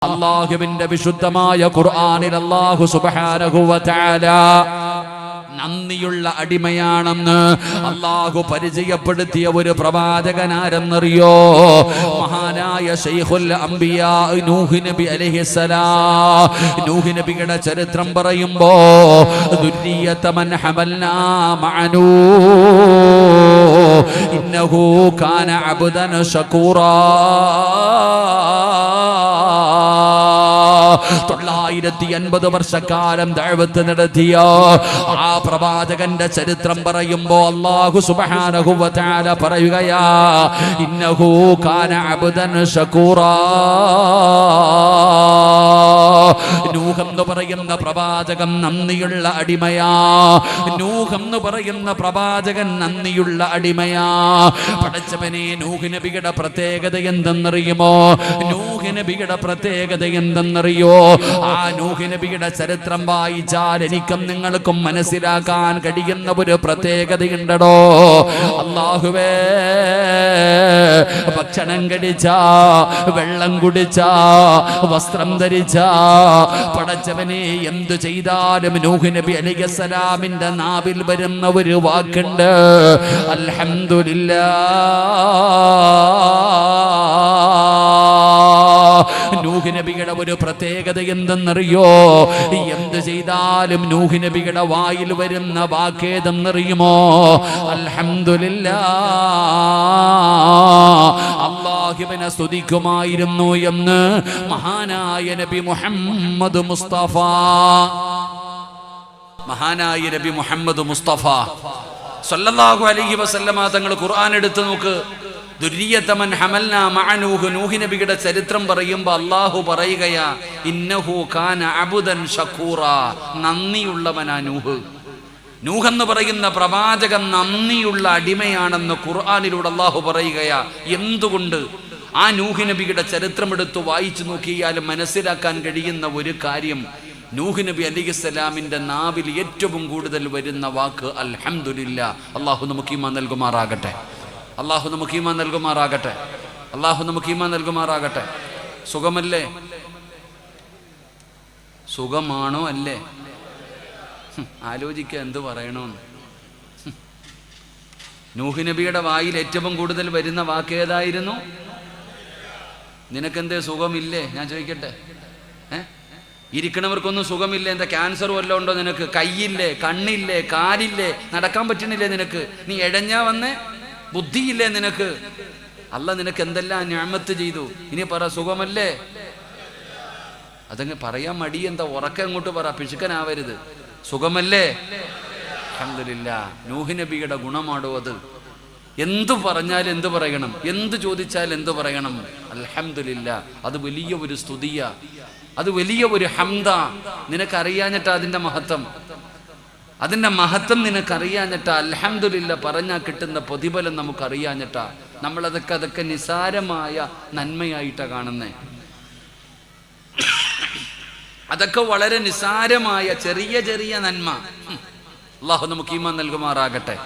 അല്ലാഹുവിന്റെ വിശുദ്ധമായ ഖുർആനിൽ അല്ലാഹു സുബ്ഹാനഹു വ തആല നന്ദിയുള്ള അടിമയാണെന്ന് അല്ലാഹു പരിചയപ്പെടുത്തിയ ഒരു പ്രവാചകനാരെന്നറിയോ? മഹാനായ ശൈഖുൽ അംബിയാ നൂഹ് നബി അലൈഹിസ്സലാം. നൂഹ് നബിയുടെ ചരിത്രം പറയുമ്പോ ദുർരിയത മൻ ഹമൽനാ മഅനൂ ഇന്നഹു കാന അബ്ദൻ ശകൂറാ. 950 വർഷക്കാലം ദഅവത്ത് നടത്തിയ ആ പ്രവാചകന്റെ ചരിത്രം പറയുമ്പോ അല്ലാഹു സുബ്ഹാനഹു വ തആല പറയുകയാ, ഇന്നഹു കാന അബ്ദൻ ശകൂറാ. നൂഹ് എന്ന് പറയുന്ന പ്രവാചകൻ നന്ദിയുള്ള അടിമയാ. നൂഹ് എന്ന് പറയുന്ന പ്രവാചകൻ നന്ദിയുള്ള അടിമയാ. പടച്ചവനെ, നൂഹ് നബിയുടെ പ്രത്യേകത എന്തെന്നറിയുമോ? നൂഹ് നബിയുടെ പ്രത്യേകത എന്തെന്നറിയോ? ആ നൂഹ് നബിയുടെ ചരിത്രം വായിച്ചാൽ എനിക്കും നിങ്ങൾക്കും മനസ്സിലാക്കാൻ കഴിയുന്ന ഒരു പ്രത്യേകതയുണ്ടോ? അല്ലാഹുവേ, ഭക്ഷണം കഴിച്ച, വെള്ളം കുടിച്ച, വസ്ത്രം ധരിച്ച പടച്ചവനെ എന്തു ചെയ്താലും നൂഹ് നബി അലൈഹിസ്സലാമിന്റെ നാവിൽ വരുന്ന ഒരു വാക്കുണ്ട്, അൽഹംദുലില്ലാഹ്. നൂഹ് നബിയുടെ ഒരു പ്രത്യേകത എന്തെന്നറിയോ? എന്ത് ചെയ്താലും നൂഹ് നബിയുടെ വായിൽ വരുന്ന വാക്കേതെന്നറിയുമോ? അൽഹംദുലില്ലാഹ്. അല്ലാഹുവിനെ സ്തുതിക്കുമായിരുന്നു എന്ന് മഹാനായ നബി മുഹമ്മദ് മുസ്തഫ. മഹാനായ നബി മുഹമ്മദ് മുസ്തഫ സല്ലല്ലാഹു അലൈഹി വസല്ലമ തങ്ങൾ ഖുർആൻ എടുത്തു നോക്ക്. ദുർരിയത മൻ ഹമൽനാ മഅ നൂഹ്. നൂഹ് നബിയുടെ ചരിത്രം പറയുമ്പോൾ അല്ലാഹു പറയുകയാ, ഇന്നഹു കാന അബ്ദൻ ശകൂറാ. നന്ദിയുള്ളവനാ നൂഹ്. നൂഹ് എന്ന് പറയുന്ന പ്രവാചകൻ നന്ദിയുള്ള അടിമയാണെന്ന് ഖുർആനിലൂടെ അല്ലാഹു പറയുകയാ. എന്തുകൊണ്ട്? ആ നൂഹ് നബിയുടെ ചരിത്രം എടുത്ത് വായിച്ചു നോക്കിയാൽ മനസ്സിലാക്കാൻ കഴിയുന്ന ഒരു കാര്യം, നൂഹ് നബി അലൈഹിസ്സലാമിന്റെ നാവിൽ ഏറ്റവും കൂടുതൽ വരുന്ന വാക്ക് അൽഹംദുലില്ലാഹ്. അല്ലാഹു നമുക്ക് ഈമാൻ നൽകുമാറാകട്ടെ. അല്ലാഹു നമുക്ക് ഈമാൻ നൽകുമാറാകട്ടെ. അല്ലാഹു നമുക്ക് ഈമാൻ നൽകുമാറാകട്ടെ. സുഖമല്ലേ? സുഖമാണോ? അല്ലേ? ആലോചിക്കുക എന്ത് പറയണമെന്ന്. നൂഹ് നബിയുടെ വായിൽ ഏറ്റവും കൂടുതൽ വരുന്ന വാക്ക് ഏതായിരുന്നു? നിനക്കെന്തേ സുഖമില്ലേ? ഞാൻ ചോദിക്കട്ടെ, ഇരിക്കണവർക്കൊന്നും സുഖമില്ലേ? എന്താ ക്യാൻസർ വല്ലതും ഉണ്ടോ നിനക്ക്? കയ്യില്ലേ, കണ്ണില്ലേ, കാലില്ലേ, നടക്കാൻ പറ്റണില്ലേ നിനക്ക്? നീ എഴഞ്ഞാ വന്നേ? ബുദ്ധിയില്ലേ നിനക്ക്? അല്ലാഹ് നിനക്ക് എന്തെല്ലാം നിഅമത്ത് ചെയ്തു. ഇനി പറ, സുഖമല്ലേ? അതങ്ങ് പറയാൻ മടി. എന്താ ഉറക്കം അങ്ങോട്ട് പറ, പിശുക്കനാവരുത്. സുഖമല്ലേ? അൽഹംദുലില്ലാഹ്. നൂഹ് നബിയുടെ ഗുണമാടോ അത്. എന്തു പറഞ്ഞാൽ എന്തു പറയണം? എന്ത് ചോദിച്ചാൽ എന്തു പറയണം? അൽഹംദുലില്ലാഹ്. അത് വലിയ ഒരു സ്തുതിയ, അത് വലിയ ഒരു ഹംദ. നിനക്കറിയാഞ്ഞിട്ടാ അതിന്റെ മഹത്വം. അതിന്റെ മഹത്വം നിനക്കറിയാഞ്ഞിട്ടാ. അൽഹംദുലില്ലാഹ് പറഞ്ഞാൽ കിട്ടുന്ന പ്രതിഫലം നമുക്കറിയാഞ്ഞിട്ടാ. നമ്മളതൊക്കെ നിസാരമായ നന്മയായിട്ടാ കാണുന്നേ. അതൊക്കെ വളരെ നിസാരമായ ചെറിയ ചെറിയ നന്മ. അല്ലാഹു നമുക്ക് ഈമാൻ നൽകുമാറാകട്ടെ.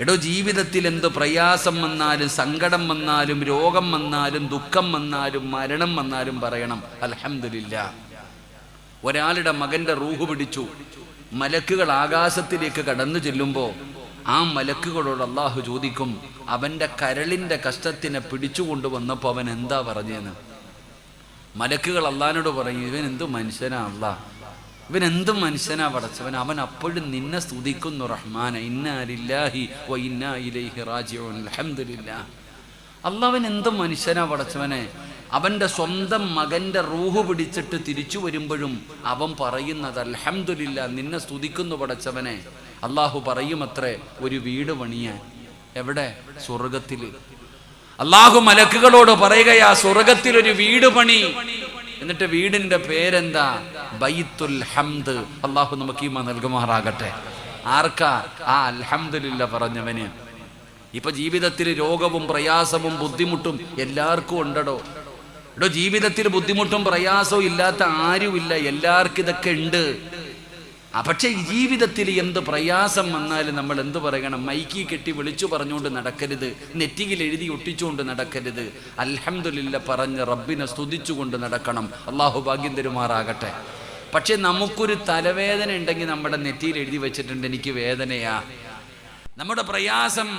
എടോ, ജീവിതത്തിൽ എന്ത് പ്രയാസം വന്നാലും, സങ്കടം വന്നാലും, രോഗം വന്നാലും, ദുഃഖം വന്നാലും, മരണം വന്നാലും പറയണം അൽഹംദുലില്ലാഹ്. ഒരാളുടെ മകന്റെ റൂഹ് പിടിച്ചു. മലക്കുകൾ ആകാശത്തിലേക്ക് കടന്നു ചെല്ലുമ്പോൾ ആ മലക്കുകളോട് അല്ലാഹു ചോദിക്കും, അവന്റെ കരളിന്റെ കഷ്ടത്തിനെ പിടിച്ചുകൊണ്ടുവന്നപ്പോൾ അവൻ എന്താ പറഞ്ഞതെന്ന്. മലക്കുകൾ അല്ലാഹുവിനോട് പറയും, ഇവൻ എന്ത് മനുഷ്യനാ അല്ലാഹ്, ഇവൻ എന്ത് മനുഷ്യനാ പടച്ചവൻ. അവൻ അപ്പോഴും നിന്നെ സ്തുതിക്കുന്നു, റഹ്മാന, ഇന്നാ ലില്ലാഹി വ ഇന്നാ ഇലൈഹി റാജിഊൻ. അൽഹംദുലില്ലാഹ്. അല്ലാഹുവൻ എന്ത് മനുഷ്യനാ പടച്ചവനെ. അവന്റെ സ്വന്തം മകന്റെ റൂഹ് പിടിച്ചിട്ട് തിരിച്ചു വരുമ്പോഴും അവൻ പറയുന്നത് അൽഹംദുലില്ലാഹ്, നിന്നെ സ്തുതിക്കുന്നു പടച്ചവനെ. അല്ലാഹു പറയുമത്രേ, ഒരു വീട് പണിയാൻ. എവിടെ? സ്വർഗത്തില്. അല്ലാഹു മലക്കുകളോട് പറയുകയാ, സ്വർഗത്തിൽ ഒരു വീട് പണി. എന്നിട്ട് വീടിന്റെ പേരെന്താ? ബൈത്തുൽ ഹംദ്. അല്ലാഹു നമുക്ക് ഈമാൻ നൽകുമാറാകട്ടെ. ആർക്കാ? ആ അൽഹംദുലില്ലാഹ് പറഞ്ഞവന്. ഇപ്പൊ ജീവിതത്തിൽ രോഗവും പ്രയാസവും ബുദ്ധിമുട്ടും എല്ലാവർക്കും ഉണ്ടോ? ജീവിതത്തിൽ ബുദ്ധിമുട്ടും പ്രയാസവും ഇല്ലാത്ത ആരുമില്ല. എല്ലാവർക്കും ഇതൊക്കെ ഉണ്ട്. പക്ഷേ ജീവിതത്തിൽ എന്ത് പ്രയാസം വന്നാലും നമ്മൾ എന്ത് പറയണം? മൈക്കി കെട്ടി വിളിച്ചു പറഞ്ഞുകൊണ്ട് നടക്കരുത്, നെറ്റിയിൽ എഴുതി ഒട്ടിച്ചുകൊണ്ട് നടക്കരുത്. അൽഹംദുലില്ലാ പറഞ്ഞ് റബ്ബിനെ സ്തുതിച്ചുകൊണ്ട് നടക്കണം. അള്ളാഹു ഭാഗ്യം തരുമാറാകട്ടെ. പക്ഷെ നമുക്കൊരു തലവേദന ഉണ്ടെങ്കിൽ നമ്മുടെ നെറ്റിയിൽ എഴുതി വെച്ചിട്ടുണ്ട് എനിക്ക് വേദനയാ. നമ്മുടെ പ്രയാസം,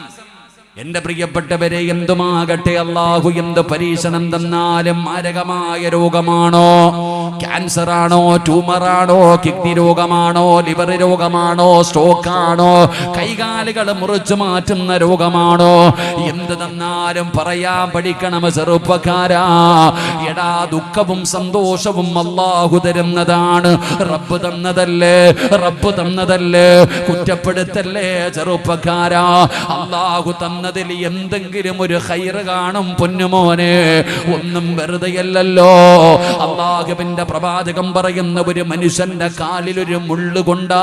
എന്റെ പ്രിയപ്പെട്ടവരെ, എന്തുമാകട്ടെ, അള്ളാഹു എന്ത് പരീക്ഷണം തന്നാലും മാരകമായ രോഗമാണോ, ക്യാൻസർ ആണോ, ട്യൂമറാണോ, കിഡ്നി രോഗമാണോ, ലിവർ രോഗമാണോ, സ്ട്രോക്ക് ആണോ, കൈകാലുകൾ മുറിച്ചു മാറ്റുന്ന രോഗമാണോ, എന്ത് തന്നാലും പറയാൻ പഠിക്കണം ചെറുപ്പക്കാരാ. എടാ, ദുഃഖവും സന്തോഷവും അള്ളാഹു തരുന്നതാണ്. റബ്ബ് തന്നതല്ലേ, റബ്ബ് തന്നതല്ലേ, കുറ്റപ്പെടുത്തല്ലേ ചെറുപ്പക്കാരാ. അള്ളാഹു തന്നതിൽ എന്തെങ്കിലും ഒരു ഖൈറ് കാണും പൊന്നുമോനെ. ഒന്നും വെറുതെയല്ലല്ലോ. അള്ളാഹുവിന്റെ പ്രവാചകം പറയുന്ന ഒരു മനുഷ്യന്റെ കാലിൽ ഒരു മുള്ളു കൊണ്ടാ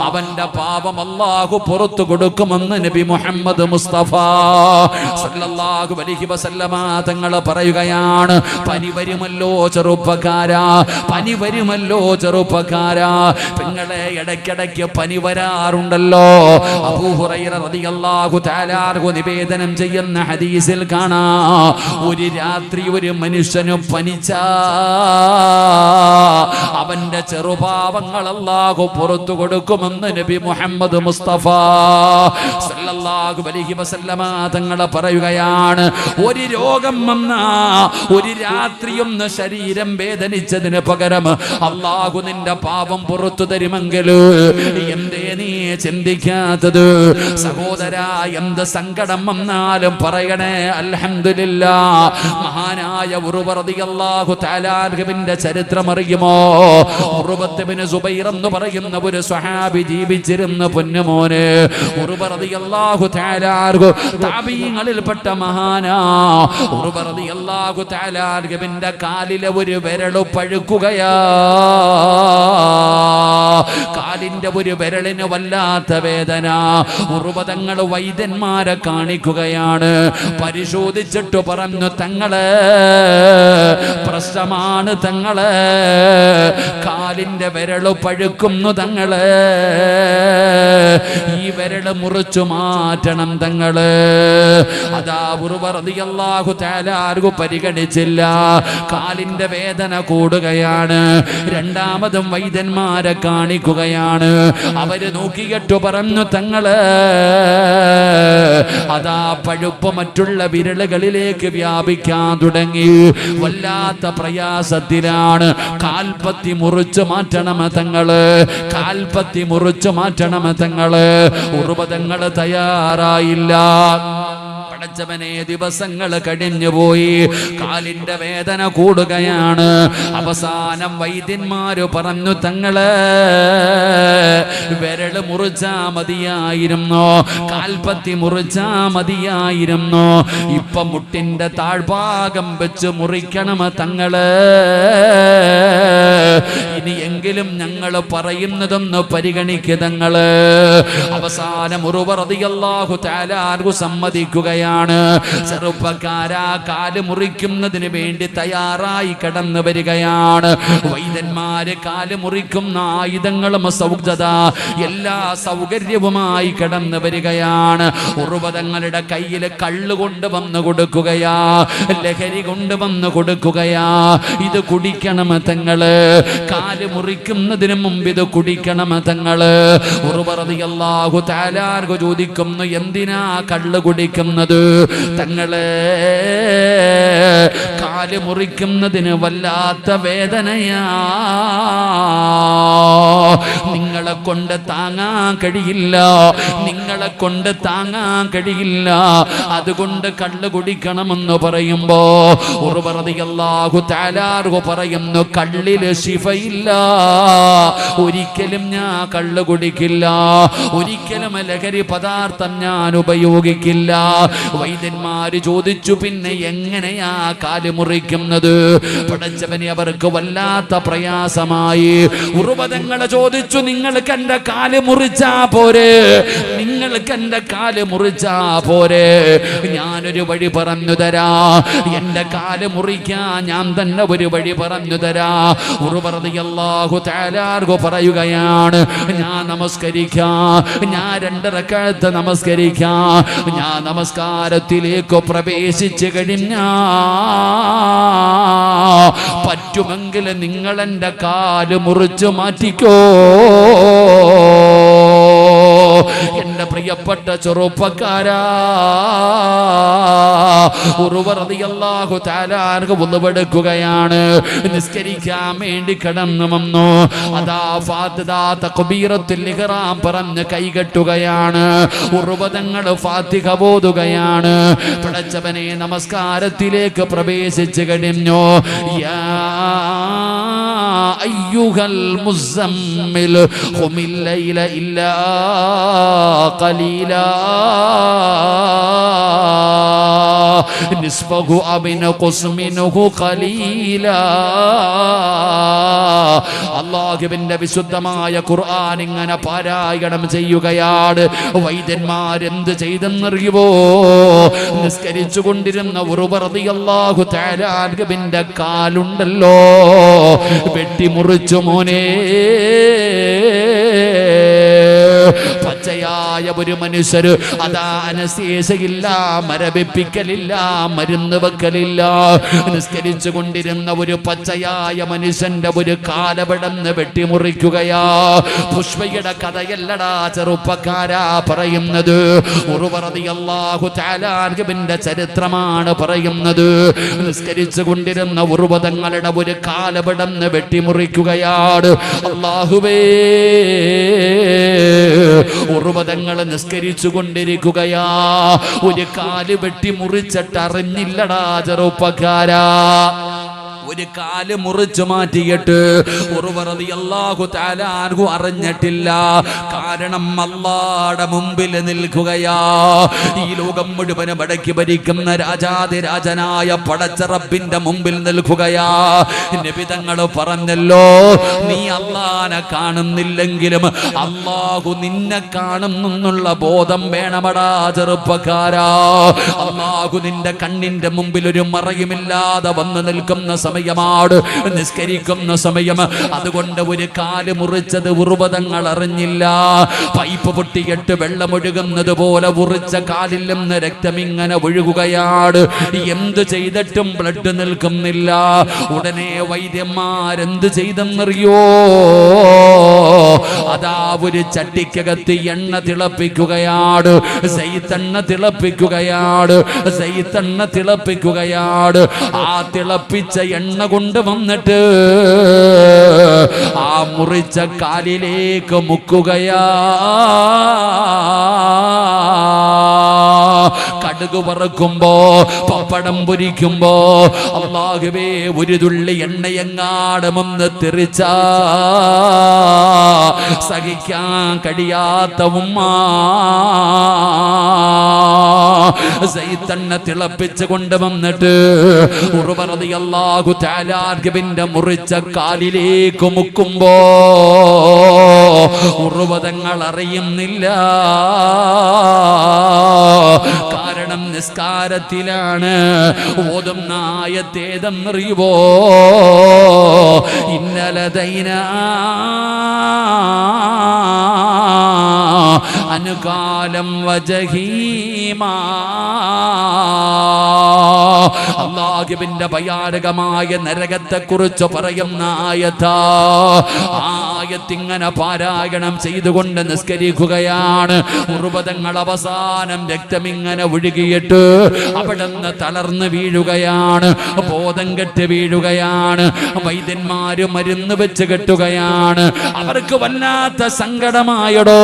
അവന്റെ പാപം അള്ളാഹു പുറത്തു കൊടുക്കുമെന്ന് നബി മുഹമ്മദ് മുസ്തഫ സല്ലല്ലാഹു അലൈഹി വസല്ലമ തങ്ങൾ പറയുകയാണ്. പനി വരുമല്ലോ ചെറുപ്പക്കാരാ, പനി വരുമല്ലോ ചെറുപ്പക്കാരാ. നിങ്ങളെ ഇടയ്ക്കിടയ്ക്ക് പനി വരാറുണ്ടല്ലോ. അബൂ ഹുറൈറ റളിയല്ലാഹു തആല നിവേദനം ചെയ്യുന്ന ഹദീസിൽ കാണാം, ഒരു രാത്രി ഒരു മനുഷ്യന് പനിച്ചാ അവന്റെ ചെറുപാപങ്ങൾ അല്ലാഹു പുറത്തു കൊടുക്കുമെന്ന് നബി മുഹമ്മദ് മുസ്തഫ സല്ലല്ലാഹു അലൈഹി വസല്ലമ തങ്ങൾ പറയുകയാണ്. ഒരു രോഗം വന്നാ ഒരു രാത്രിയൊന്ന് ശരീരം വേദനിച്ചതിന് പകരം അല്ലാഹു നിന്റെ പാപം പുറത്തു തരുമെങ്കിൽ എന്തേ നീ ചിന്തിക്കാത്തത്? സഹോദരാ, എന്ത് സങ്കടം വന്നാലും പറയണേ അൽഹംദുലില്ലാ. മഹാനായ ഉർവ റളിയല്ലാഹു തആല അൻഹുവിന്റെ ചരിത്രം അറിയുമോ? ഉർവ ഇബ്നു സുബൈർ എന്ന് പറയുന്ന ഒരു സ്വഹാബി ജീവിച്ചിരുന്ന പൊന്നുമോനെ. ഉർവ റളിയല്ലാഹു തആല അൻഹു താബീങ്ങളിൽപ്പെട്ട മഹാനാ. ഉർവ റളിയല്ലാഹു തആല അൻഹുവിന്റെ കാലിലെ ഒരു വിരല് പഴുക്കുകയാ. കാലിന്റെ ഒരു വിരലിന് വല്ലാത്ത വേദന. ഉർവ തങ്ങൾ വൈദ്യന്മാരെ കാണിക്കുകയാണ്. പരിശോധിച്ചിട്ട് പറഞ്ഞു, തങ്ങളെ പ്രശ്നമാണ് തങ്ങളെ, കാലിന്റെ വിരല് പഴുക്കുന്നു തങ്ങളെ, ഈ വിരല് മുറിച്ചു മാറ്റണം തങ്ങളെ. അതാ ഉർവ റളിയല്ലാഹു തആല ആർക്കും പരിഗണിച്ചില്ല. കാലിന്റെ വേദന കൂടുകയാണ്. രണ്ടാമതും വൈദ്യന്മാരെ കാണിക്കുകയാണ്. അവര് നോക്കിയിട്ട് പറഞ്ഞു, തങ്ങളെ അതാ പഴുപ്പ് മറ്റുള്ള വിരലുകളിലേക്ക് വ്യാപിക്കാൻ തുടങ്ങി. വല്ലാത്ത പ്രയാസത്തിലാണ്. കാൽപ്പത്തി മുറിച്ചു മാറ്റണം തങ്ങള്, കാൽപ്പത്തി മുറിച്ചു മാറ്റണം തങ്ങള്. ഉർവതങ്ങൾ തയ്യാറായില്ല. പടച്ചവനെ, ദിവസങ്ങൾ കഴിഞ്ഞുപോയി. കാലിന്റെ വേദന കൂടുകയാണ്. അവസാനം വൈദ്യന്മാര് പറഞ്ഞു, തങ്ങളെ വിരല് മുറിച്ചാ മതിയായിരുന്നു, കാൽപ്പത്തി മുറിച്ചാ മതിയായിരുന്നു, ഇപ്പൊ മുട്ടിന്റെ താഴ്ഭാഗം വെച്ച് മുറിക്കണം തങ്ങള്. ഇനിയെങ്കിലും ഞങ്ങൾ പറയുന്നതൊന്ന് പരിഗണിക്കുക തങ്ങള്. അവസാനം ഉർവ റളിയല്ലാഹു തആല അൻഹു സമ്മതിക്കുകയാണ്. ചെറുപ്പക്കാരാ, കാല് മുറിക്കുന്നതിന് വേണ്ടി തയ്യാറായി കടന്നു വരികയാണ്. വൈദ്യന്മാര് കാല് മുറിക്കുന്ന ആയുധങ്ങളും സൗഖ്യത എല്ലാ സൗകര്യവുമായി കടന്നു വരികയാണ്. ഉർവ തങ്ങളുടെ കയ്യിൽ കള്ള് കൊണ്ടുവന്ന് കൊടുക്കുകയാ, ലഹരി കൊണ്ടുവന്ന് കൊടുക്കുകയാ. ഇത് കുടിക്കണം തങ്ങള്, കാല് മുറിക്കുന്നതിന് മുമ്പ് ഇത് കുടിക്കണം തങ്ങള്. ഉർവ റളിയല്ലാഹു തആല അൻഹു ചോദിക്കുന്നു, എന്തിനാ കള്ള് കുടിക്കുന്നത് തങ്ങളെ? കാല് മുറിക്കുന്നതിന് വല്ലാത്ത വേദനയാ, നിങ്ങളെ കൊണ്ട് താങ്ങാൻ കഴിയില്ല, നിങ്ങളെ കൊണ്ട് താങ്ങാൻ കഴിയില്ല, അതുകൊണ്ട് കള്ള് കുടിക്കണമെന്ന് പറയുമ്പോ ഉർവ റളിയല്ലാഹു തആല അൻഹു പറയുന്നു, കള്ളില് ശിഫയില്ല, ഒരിക്കലും ഞാൻ കള്ള് കുടിക്കില്ല, ഒരിക്കലും ലഹരി പദാർത്ഥം ഞാൻ ഉപയോഗിക്കില്ല. വൈദ്യന്മാര് ചോദിച്ചു, പിന്നെ എങ്ങനെയാ കാല് മുറിക്കുന്നത്? പടച്ചവനെ, അവർക്ക് വല്ലാത്ത പ്രയാസമായി. ഉർവ തങ്ങൾ ചോദിച്ചു, നിങ്ങൾക്ക് എന്റെ കാല് മുറിച്ചാ പോരെ? നിങ്ങൾ നിങ്ങൾക്ക് എന്റെ കാല് മുറിച്ചാ പോരെ, ഞാനൊരു വഴി പറഞ്ഞു തരാ. എന്റെ കാല് മുറിക്കാൻ ഞാൻ തന്നെ ഒരു വഴി പറഞ്ഞു തരാ. ഉർവ റളിയല്ലാഹു തആല പറയുകയാണ്, ഞാൻ നമസ്കരിക്കാം, ഞാൻ 2 റക്അത്ത് നമസ്കരിക്കാം. ഞാൻ നമസ്കാരത്തിലേക്ക് പ്രവേശിച്ചു കഴിഞ്ഞാ പറ്റുമെങ്കിൽ നിങ്ങൾ എന്റെ കാല് മുറിച്ചു മാറ്റിക്കോ. എന്റെ പ്രിയപ്പെട്ട ചെറുപ്പക്കാരാ, ഉർവ റളിയല്ലാഹു തആല ഉളുവെടുക്കുകയാണ്, നിസ്കരിക്കാൻ വേണ്ടി കടന്നു വന്നു. അതാ ഫാത്തിഹ തക്ബീറത്തുൽ ഇഹ്റാം പറഞ്ഞ് കൈകെട്ടുകയാണ്. ഉർവ തങ്ങൾ ഫാത്തിഹ ഓതുകയാണ്. പടച്ചവനെ, നമസ്കാരത്തിലേക്ക് പ്രവേശിച്ചു കഴിഞ്ഞു. യാ അയ്യുഹൽ മുസമ്മിൽ ഖുമിൽ ലൈല ഇല്ലാ ഖലീലാ നിസ്ഫഹു അബിൻഖുസ് മിൻഹു ഖലീലാ. അല്ലാഹുവിന്റെ വിശുദ്ധമായ ഖുർആൻ ഇങ്ങനെ പാരായണം ചെയ്യുകയാണ്. വൈദ്യന്മാരെന്ത് ചെയ്തെന്നറിയുമോ? നിസ്കരിച്ചു കൊണ്ടിരുന്ന ഉർവ റളിയല്ലാഹു തആല അൻഹുവിന്റെ കാലുണ്ടല്ലോ വെട്ടിമുറിച്ചു മോനെ. പച്ചയായ ഒരു മനുഷ്യര് അതാ അനസ്തേസിയില്ല, മരവിപ്പിക്കലില്ല, മരുന്ന് വെക്കലില്ല. നിസ്കരിച്ചു കൊണ്ടിരുന്ന ഒരു പച്ചയായ മനുഷ്യന്റെ ഒരു കാലപടന്ന് വെട്ടിമുറിക്കുകയാ. പുഷ്പയുടെ കഥയല്ലടാ ചെറുപ്പക്കാരാ പറയുന്നത്, ഉർവ റളിയല്ലാഹു തആല അൻഹുവിന്റെ ചരിത്രമാണ് പറയുന്നത്. നിസ്കരിച്ചു കൊണ്ടിരുന്ന ഉർവ തങ്ങളുടെ ഒരു കാലപടന്ന് വെട്ടിമുറിക്കുകയാണ്. അല്ലാഹുവേ, ഉർവ തങ്ങൾ നിസ്കരിച്ചു കൊണ്ടിരിക്കുകയാ. ഒരു കാല് വെട്ടി മുറിച്ചിട്ട് അറിഞ്ഞില്ലടാ ചെറുപ്പക്കാരാ. ഒരു കാല് മുറിച്ചു മാറ്റിയിട്ട് ഉർവ റളിയല്ലാഹു തആല അൻഹു അറിഞ്ഞിട്ടില്ല. കാരണം അല്ലാഹുവിന്റെ മുമ്പിൽ നിൽക്കുകയാ. ഈ ലോകം മുഴുവൻ അടക്കി ഭരിക്കുന്ന രാജാതിരാജനായ പടച്ച റബ്ബിന്റെ മുമ്പിൽ നിൽക്കുകയാ. നബി തങ്ങൾ പറഞ്ഞല്ലോ, നീ അല്ലാഹനെ കാണുന്നില്ലെങ്കിലും അല്ലാഹു നിന്നെ കാണുന്നുള്ള ബോധം വേണമടാ ചെറുപ്പക്കാരാ. അല്ലാഹു നിന്റെ കണ്ണിന്റെ മുമ്പിൽ ഒരു മറയുമില്ലാതെ വന്നു നിൽക്കുന്ന സമയമാണ്, നിസ്കരിക്കുന്ന സമയം. അതുകൊണ്ട് ഒരു കാല് മുറിച്ചത് ഉർവ തങ്ങൾ അറിഞ്ഞില്ല. പൈപ്പ് പൊട്ടിയിട്ട് വെള്ളമൊഴുകുന്നത് പോലെ ഉറിച്ച കാലിൽ നിന്ന് രക്തം ഇങ്ങനെ ഒഴുകുകയാണ്. എന്ത് ചെയ്തിട്ടും ബ്ലഡ് നിൽക്കുന്നില്ല. ഉടനെ വൈദ്യന്മാരെന്ത് ചെയ്തെന്നറിയോ? അതാ ഒരു ചട്ടിക്കകത്ത് എണ്ണ തിളപ്പിക്കുകയാണ്, സൈത്തെണ്ണ തിളപ്പിക്കുകയാണ്, സൈത്തെണ്ണ തിളപ്പിക്കുകയാണ്. ആ തിളപ്പിച്ച എണ്ണ കൊണ്ട് വന്നിട്ട് ആ മുറിച്ച കാലിലേക്ക് മുക്കുകയാ. കടുക് വറുക്കുമ്പോ, പപ്പടം പൊരിക്കുമ്പോ, അല്ലാഹുവേ, ഒരു തുള്ളി എണ്ണയെങ്ങാടും ഒന്ന് തെറിച്ചാ സഹിക്കാൻ കഴിയാത്ത ഉമ്മ സൈത്തെണ്ണ തിളപ്പിച്ച് കൊണ്ടുവന്നിട്ട് ഉർവ റളിയല്ലാഹു തആല അൻഹുവിന്റെ മുറിച്ച കാലിലേക്ക് മുക്കുമ്പോ ഉർവ തങ്ങൾ അറിയുന്നില്ല. കാരണം നിസ്കാരത്തിലാണ്. ഓതുന്ന ആയത്തേതെന്നറിയുവോ? ഇന്നലദൈനാ അനുകാലം വജഹീമാ. അല്ലാഹുവിന്റെ ഭയാനകമായ നരകത്തെ കുറിച്ച് പറയുന്ന ആയത്താ. ആയത്തിങ്ങനെ പാരായണം ചെയ്തുകൊണ്ട് നിസ്കരിക്കുകയാണ്. ഉർവ തങ്ങൾ അവസാനം രക്തമിങ്ങനെ ഒഴുകിയിട്ട് അവിടുന്ന് തളർന്ന് വീഴുകയാണ്, ബോധം കെട്ട് വീഴുകയാണ്. വൈദ്യന്മാര് മരുന്ന് വെച്ച് കെട്ടുകയാണ്. അവർക്ക് വല്ലാത്ത സങ്കടമായടോ.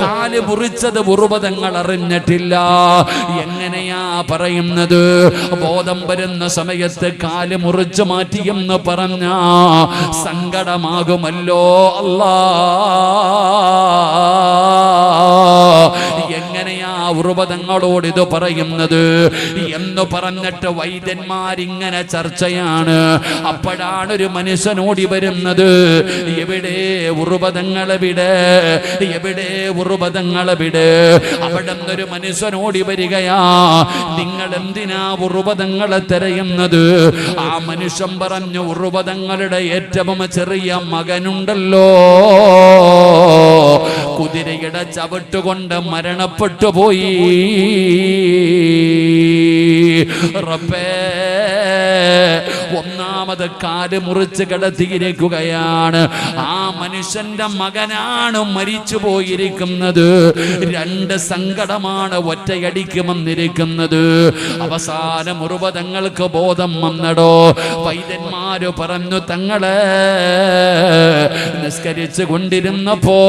കാല് മുറിച്ചത് ഉർവ തങ്ങൾ അറിഞ്ഞിട്ടില്ല. എങ്ങനെയാ പറയുന്നത്? ബോധം വരുന്ന സമയത്ത് കാല് മുറിച്ചു മാറ്റിയെന്ന് പറഞ്ഞ സങ്കടമാകുമല്ലോ. അല്ലാ, എങ്ങനെയാ ഉറുബതങ്ങളോട് ഇത് പറയുന്നത് എന്ന് പറഞ്ഞിട്ട് വൈദ്യന്മാരിങ്ങനെ ചർച്ചയാണ്. അപ്പോഴാണ് ഒരു മനുഷ്യനോടി വരുന്നത്. എവിടെ ഉറുബതങ്ങളെവിടെ, എവിടെ ഉറുബതങ്ങളെവിടെ? അവിടെ നിന്നൊരു മനുഷ്യനോടി വരികയാ. നിങ്ങൾ എന്തിനാ ഉറുബതങ്ങളെ തിരയുന്നത്? ആ മനുഷ്യൻ പറഞ്ഞു, ഉറുബതങ്ങളുടെ ഏറ്റവും ചെറിയ മകനുണ്ടല്ലോ, കുതിരയുടെ ചവിട്ടുകൊണ്ട് മരണപ്പെട്ടു പോയി. റബ്ബേ, ഒന്നാമത് കാല് മുറിച്ച് കിടത്തിയിരിക്കുകയാണ്. ആ മനുഷ്യന്റെ മകനാണ് മരിച്ചു പോയിരിക്കുന്നത്. രണ്ട് സങ്കടമാണ് ഒറ്റയടിക്ക് വന്നിരിക്കുന്നത്. അവസാനം ഉറുബതങ്ങൾക്ക് ബോധം വന്നടോ. വൈദ്യന്മാര് പറഞ്ഞു, തങ്ങളെ നിസ്കരിച്ചു കൊണ്ടിരുന്നപ്പോ